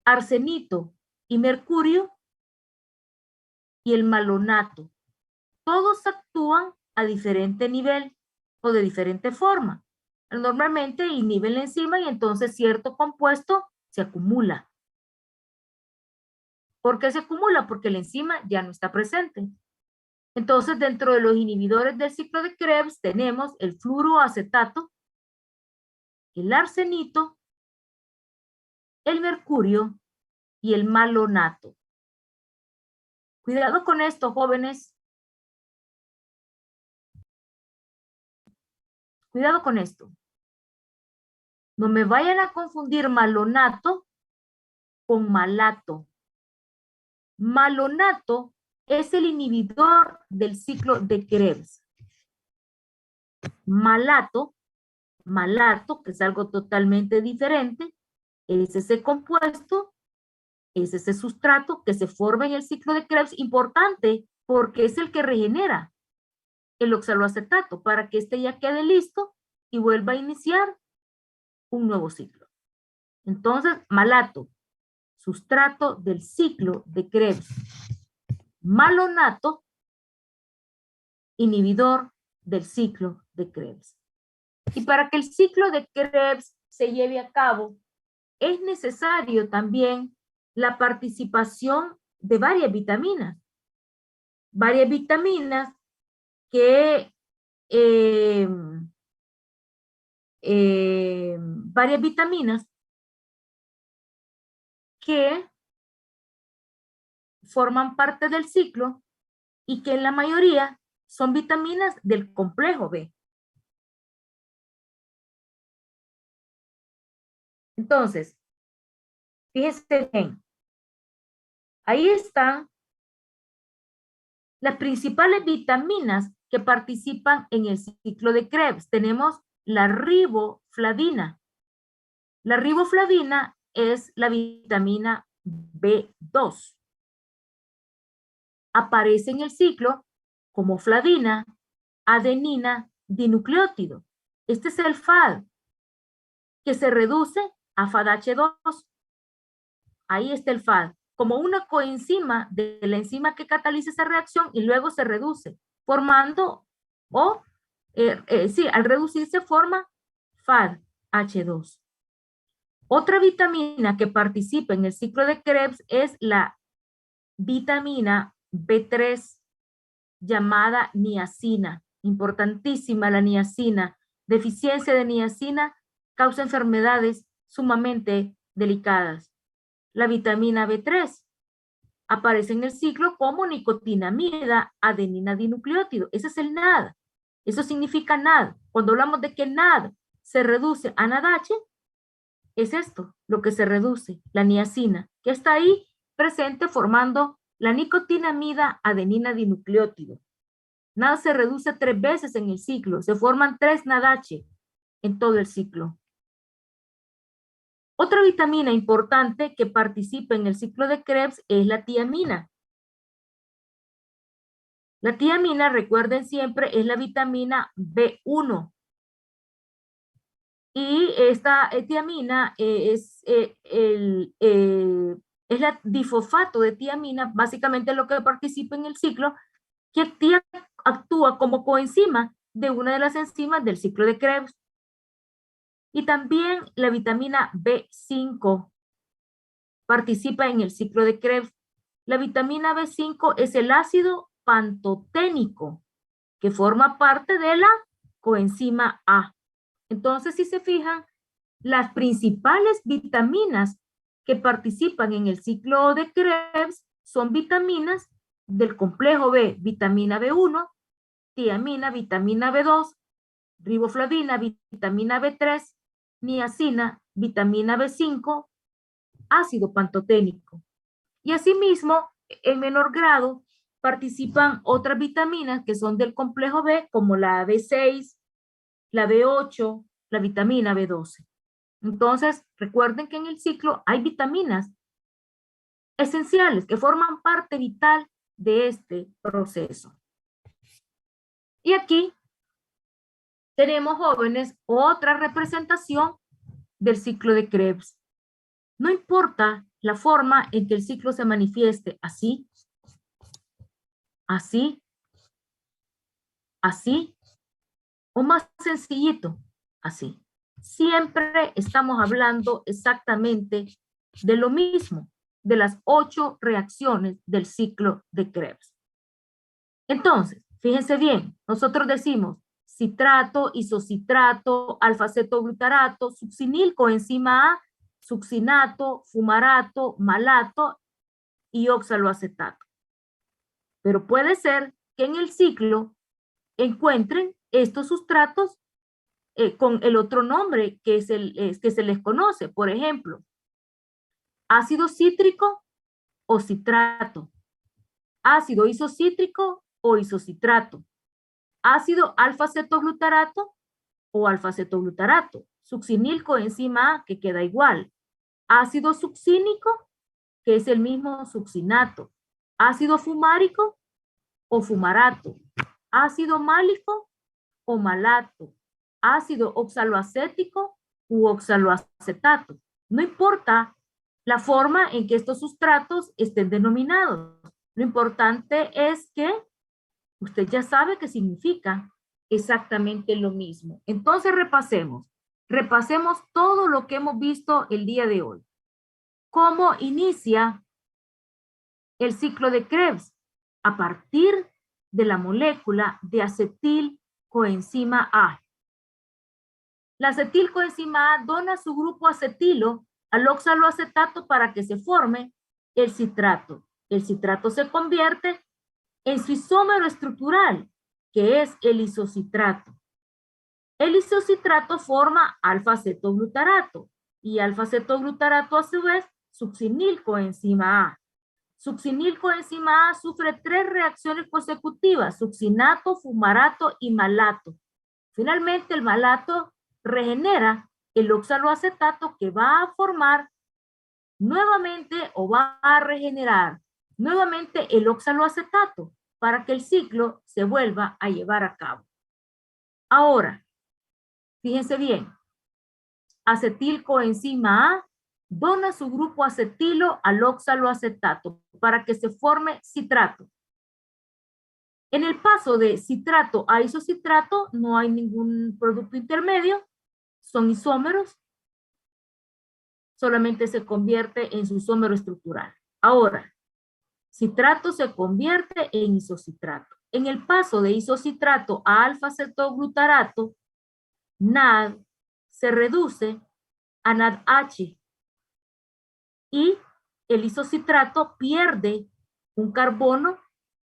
arsenito y mercurio y el malonato. Todos actúan a diferente nivel o de diferente forma. Normalmente inhiben la enzima y entonces cierto compuesto se acumula. ¿Por qué se acumula? Porque la enzima ya no está presente. Entonces, dentro de los inhibidores del ciclo de Krebs tenemos el fluoroacetato, el arsenito, el mercurio y el malonato. Cuidado con esto, jóvenes. Cuidado con esto. No me vayan a confundir malonato con malato. Malonato es el inhibidor del ciclo de Krebs. Malato, que es algo totalmente diferente, es ese compuesto, es ese sustrato que se forma en el ciclo de Krebs, importante porque es el que regenera el oxaloacetato para que este ya quede listo y vuelva a iniciar un nuevo ciclo. Entonces, malato, sustrato del ciclo de Krebs. Malonato, inhibidor del ciclo de Krebs. Y para que el ciclo de Krebs se lleve a cabo, es necesario también la participación de varias vitaminas. Varias vitaminas que forman parte del ciclo y que en la mayoría son vitaminas del complejo B. Entonces, fíjense bien, ahí están las principales vitaminas que participan en el ciclo de Krebs. Tenemos la riboflavina. La riboflavina es la vitamina B2. Aparece en el ciclo como flavina, adenina, dinucleótido. Este es el FAD, que se reduce a FADH2. Ahí está el FAD, como una coenzima de la enzima que cataliza esa reacción y luego se reduce, formando o Sí, al reducirse forma FAD-H2. Otra vitamina que participa en el ciclo de Krebs es la vitamina B3, llamada niacina. Importantísima la niacina. Deficiencia de niacina causa enfermedades sumamente delicadas. La vitamina B3 aparece en el ciclo como nicotinamida adenina dinucleótido. Ese es el NAD. Eso significa NAD. Cuando hablamos de que NAD se reduce a NADH, es esto, lo que se reduce, la niacina, que está ahí presente formando la nicotinamida adenina dinucleótido. NAD se reduce 3 veces en el ciclo, se forman 3 NADH en todo el ciclo. Otra vitamina importante que participa en el ciclo de Krebs es la tiamina. La tiamina, recuerden siempre, es la vitamina B1. Y esta tiamina es la difosfato de tiamina, básicamente lo que participa en el ciclo, que actúa como coenzima de una de las enzimas del ciclo de Krebs. Y también la vitamina B5 participa en el ciclo de Krebs. La vitamina B5 es el ácido pantoténico que forma parte de la coenzima A. Entonces, si se fijan, las principales vitaminas que participan en el ciclo de Krebs son vitaminas del complejo B, vitamina B1, tiamina, vitamina B2, riboflavina, vitamina B3, niacina, vitamina B5, ácido pantoténico. Y asimismo, en menor grado, participan otras vitaminas que son del complejo B, como la B6, la B8, la vitamina B12. Entonces, recuerden que en el ciclo hay vitaminas esenciales que forman parte vital de este proceso. Y aquí tenemos, jóvenes, otra representación del ciclo de Krebs. No importa la forma en que el ciclo se manifieste, así, así, así, o más sencillito, así. Siempre estamos hablando exactamente de lo mismo, de las 8 reacciones del ciclo de Krebs. Entonces, fíjense bien, nosotros decimos citrato, isocitrato, alfa-cetoglutarato, succinil, coenzima A, succinato, fumarato, malato y oxaloacetato. Pero puede ser que en el ciclo encuentren estos sustratos con el otro nombre que se les conoce. Por ejemplo, ácido cítrico o citrato, ácido isocítrico o isocitrato, ácido alfa-cetoglutarato o alfa-cetoglutarato, succinil coenzima A, que queda igual, ácido succínico, que es el mismo succinato, ácido fumárico o fumarato, ácido málico o malato, ácido oxaloacético u oxaloacetato. No importa la forma en que estos sustratos estén denominados. Lo importante es que usted ya sabe que significa exactamente lo mismo. Entonces repasemos. Repasemos todo lo que hemos visto el día de hoy. ¿Cómo inicia el ciclo de Krebs? A partir de la molécula de acetilcoenzima A. La acetilcoenzima A dona su grupo acetilo al oxaloacetato para que se forme el citrato. El citrato se convierte en su isómero estructural, que es el isocitrato. El isocitrato forma alfa-cetoglutarato y alfa-cetoglutarato a su vez succinilcoenzima A. Succinilcoenzima A sufre 3 reacciones consecutivas, succinato, fumarato y malato. Finalmente el malato regenera el oxaloacetato que va a formar nuevamente o va a regenerar nuevamente el oxaloacetato para que el ciclo se vuelva a llevar a cabo. Ahora, fíjense bien, acetilcoenzima A dona su grupo acetilo al oxaloacetato para que se forme citrato. En el paso de citrato a isocitrato no hay ningún producto intermedio, son isómeros, solamente se convierte en su isómero estructural. Ahora, citrato se convierte en isocitrato. En el paso de isocitrato a alfa-cetoglutarato, NAD se reduce a NADH y el isocitrato pierde un carbono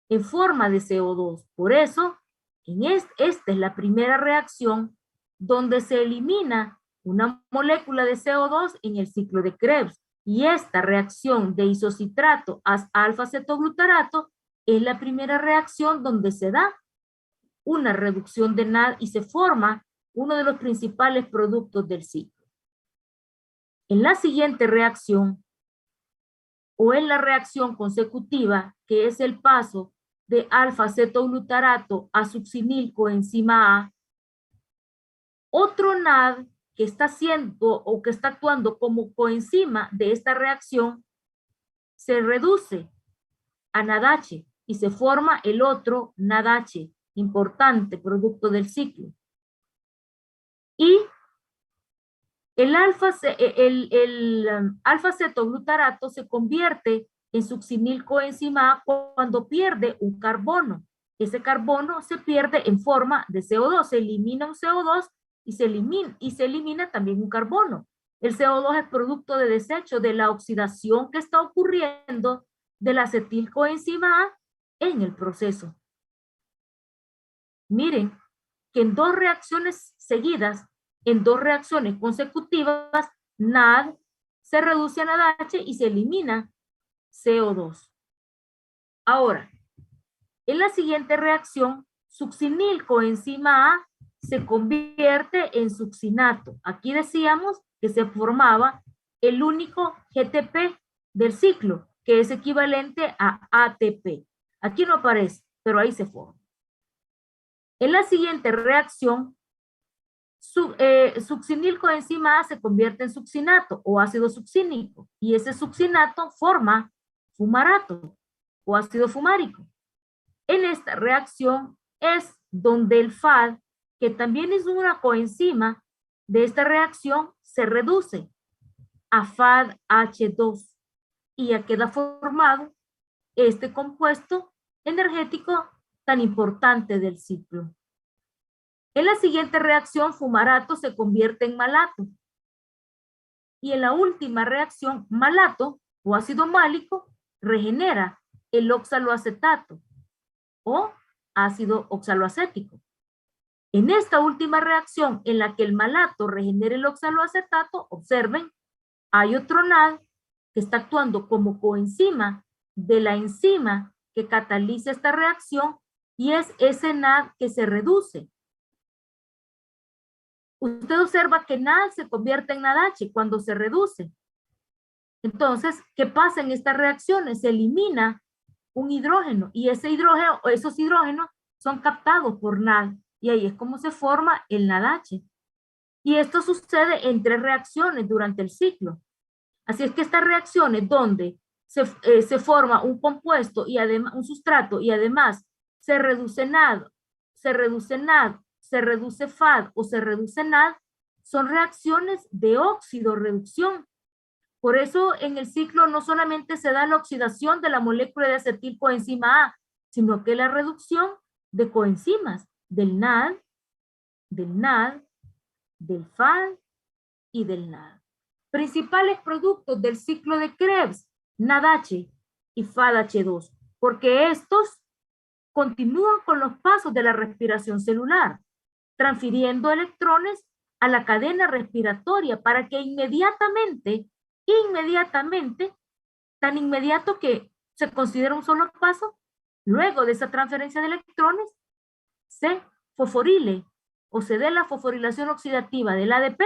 en forma de CO2. Por eso, esta es la primera reacción donde se elimina una molécula de CO2 en el ciclo de Krebs. Y esta reacción de isocitrato a alfa-cetoglutarato es la primera reacción donde se da una reducción de NAD y se forma uno de los principales productos del ciclo. En la siguiente reacción, o en la reacción consecutiva, que es el paso de alfa-cetoglutarato a succinil coenzima A, otro NAD que está haciendo o que está actuando como coenzima de esta reacción se reduce a NADH y se forma el otro NADH, importante producto del ciclo. Y el alfa-cetoglutarato se convierte en succinil coenzima A cuando pierde un carbono. Ese carbono se pierde en forma de CO2, se elimina un CO2 y se elimina también un carbono. El CO2 es producto de desecho de la oxidación que está ocurriendo de la acetilcoenzima A en el proceso. Miren que en dos reacciones seguidas, en dos reacciones consecutivas, NAD se reduce a NADH y se elimina CO2. Ahora, en la siguiente reacción, succinil coenzima A se convierte en succinato. Aquí decíamos que se formaba el único GTP del ciclo, que es equivalente a ATP. Aquí no aparece, pero ahí se forma. En la siguiente reacción, succinil coenzima A se convierte en succinato o ácido succínico, y ese succinato forma fumarato o ácido fumárico. En esta reacción es donde el FAD, que también es una coenzima de esta reacción, se reduce a FADH2 y ya queda formado este compuesto energético tan importante del ciclo. En la siguiente reacción, fumarato se convierte en malato. Y en la última reacción, malato o ácido málico regenera el oxaloacetato o ácido oxaloacético. En esta última reacción, en la que el malato regenera el oxaloacetato, observen, hay otro NAD que está actuando como coenzima de la enzima que cataliza esta reacción y es ese NAD que se reduce. Usted observa que NAD se convierte en NADH cuando se reduce. Entonces, ¿qué pasa en estas reacciones? Se elimina un hidrógeno y ese hidrógeno, esos hidrógenos son captados por NAD y ahí es como se forma el NADH. Y esto sucede en 3 reacciones durante el ciclo. Así es que estas reacciones donde se forma un compuesto y además un sustrato y además se reduce NAD, se reduce NAD, se reduce FAD o se reduce NAD, son reacciones de óxido-reducción. Por eso en el ciclo no solamente se da la oxidación de la molécula de acetilcoenzima A, sino que la reducción de coenzimas del NAD, del FAD y del NAD. Principales productos del ciclo de Krebs, NADH y FADH2, porque estos continúan con los pasos de la respiración celular, transfiriendo electrones a la cadena respiratoria para que inmediatamente, tan inmediato que se considera un solo paso, luego de esa transferencia de electrones, se fosforile o se dé la fosforilación oxidativa del ADP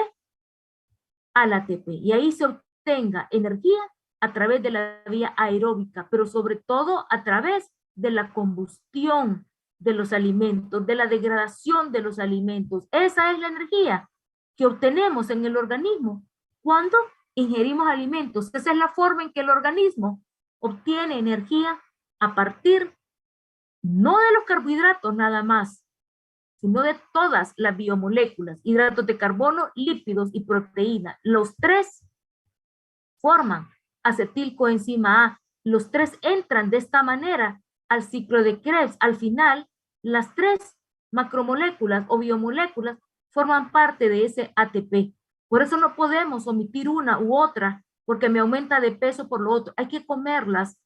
al ATP y ahí se obtenga energía a través de la vía aeróbica, pero sobre todo a través de la combustión de los alimentos, de la degradación de los alimentos. Esa es la energía que obtenemos en el organismo cuando ingerimos alimentos. Esa es la forma en que el organismo obtiene energía a partir no de los carbohidratos nada más, sino de todas las biomoléculas, hidratos de carbono, lípidos y proteína. Los tres forman acetilcoenzima A. Los tres entran de esta manera al ciclo de Krebs. Al final, las tres macromoléculas o biomoléculas forman parte de ese ATP. Por eso no podemos omitir una u otra, porque me aumenta de peso por lo otro. Hay que comerlas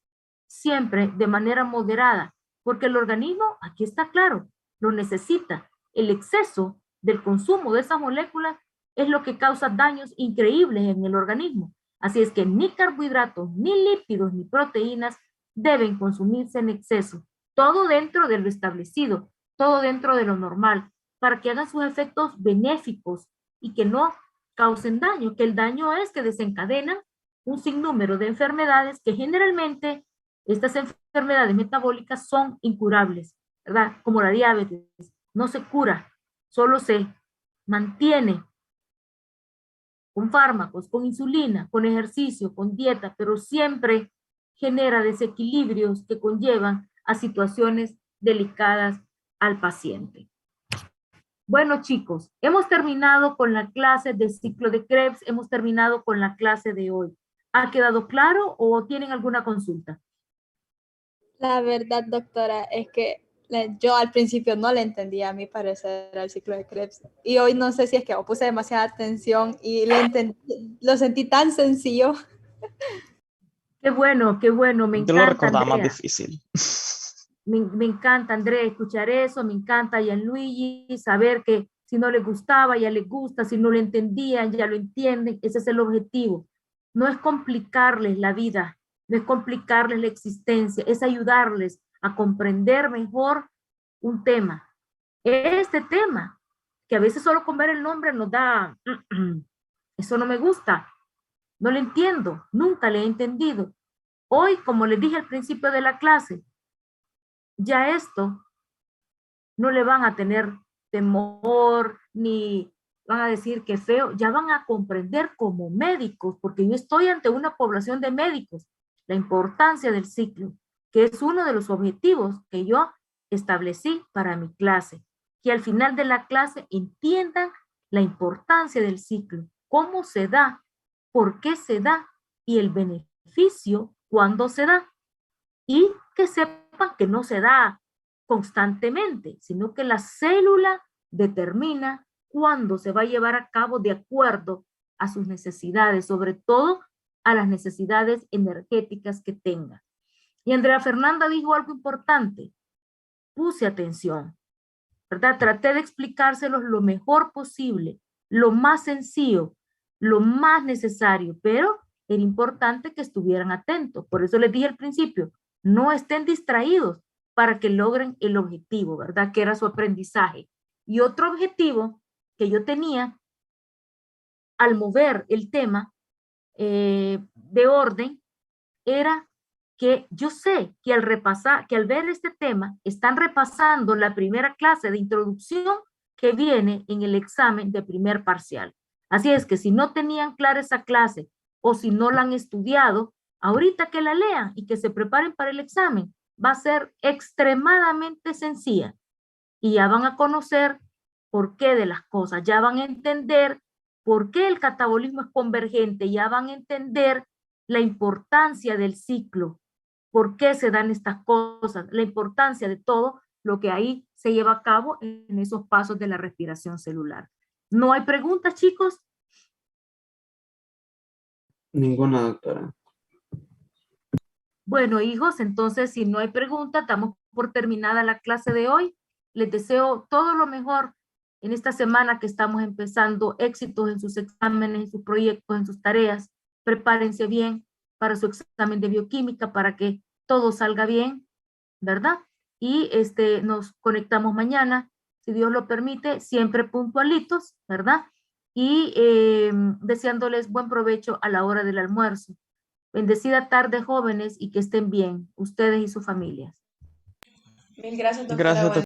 siempre de manera moderada, porque el organismo, aquí está claro, lo necesita. El exceso del consumo de esas moléculas es lo que causa daños increíbles en el organismo. Así es que ni carbohidratos, ni lípidos, ni proteínas deben consumirse en exceso. Todo dentro de lo establecido, todo dentro de lo normal, para que hagan sus efectos benéficos y que no causen daño, que el daño es que desencadenan un sinnúmero de enfermedades que generalmente estas enfermedades metabólicas son incurables, ¿verdad? Como la diabetes, no se cura, solo se mantiene con fármacos, con insulina, con ejercicio, con dieta, pero siempre genera desequilibrios que conllevan a situaciones delicadas al paciente. Bueno, chicos, hemos terminado con la clase de ciclo de Krebs, hemos terminado con la clase de hoy. ¿Ha quedado claro o tienen alguna consulta? La verdad, doctora, es que yo al principio no le entendía a mi parecer al ciclo de Krebs. Y hoy no sé si es que puse demasiada atención y lo sentí tan sencillo. Qué bueno, me encanta. Yo lo recordaba Andrea. más difícil. Me encanta, Andrea, escuchar eso, me encanta Gianluigi, saber que si no les gustaba, ya les gusta, si no lo entendían, ya lo entienden, ese es el objetivo. No es complicarles la vida, no es complicarles la existencia, es ayudarles a comprender mejor un tema. Este tema, que a veces solo con ver el nombre nos da, eso no me gusta, no lo entiendo, nunca le he entendido. Hoy, como les dije al principio de la clase, ya esto no le van a tener temor, ni van a decir que es feo, ya van a comprender como médicos, porque yo estoy ante una población de médicos, la importancia del ciclo, que es uno de los objetivos que yo establecí para mi clase, que al final de la clase entiendan la importancia del ciclo, cómo se da, por qué se da y el beneficio cuando se da, y que sepan que no se da constantemente, sino que la célula determina cuándo se va a llevar a cabo de acuerdo a sus necesidades, sobre todo a las necesidades energéticas que tenga. Y Andrea Fernanda dijo algo importante, puse atención, ¿verdad? Traté de explicárselos lo mejor posible, lo más sencillo, lo más necesario, pero era importante que estuvieran atentos. Por eso les dije al principio, no estén distraídos para que logren el objetivo, ¿verdad? Que era su aprendizaje. Y otro objetivo que yo tenía al mover el tema de orden era que yo sé que al repasar, que al ver este tema, están repasando la primera clase de introducción que viene en el examen de primer parcial. Así es que si no tenían clara esa clase o si no la han estudiado, ahorita que la lean y que se preparen para el examen, va a ser extremadamente sencilla y ya van a conocer por qué de las cosas, ya van a entender por qué el catabolismo es convergente, ya van a entender la importancia del ciclo, por qué se dan estas cosas, la importancia de todo lo que ahí se lleva a cabo en esos pasos de la respiración celular. ¿No hay preguntas, chicos? Ninguna, doctora. Bueno, hijos, entonces si no hay preguntas, damos por terminada la clase de hoy. Les deseo todo lo mejor en esta semana que estamos empezando, éxitos en sus exámenes, en sus proyectos, en sus tareas. Prepárense bien para su examen de bioquímica para que todo salga bien, ¿verdad? Y nos conectamos mañana, si Dios lo permite, siempre puntualitos, ¿verdad? Y deseándoles buen provecho a la hora del almuerzo. Bendecida tarde, jóvenes, y que estén bien, ustedes y sus familias. Mil gracias, doctora. Gracias, doctora.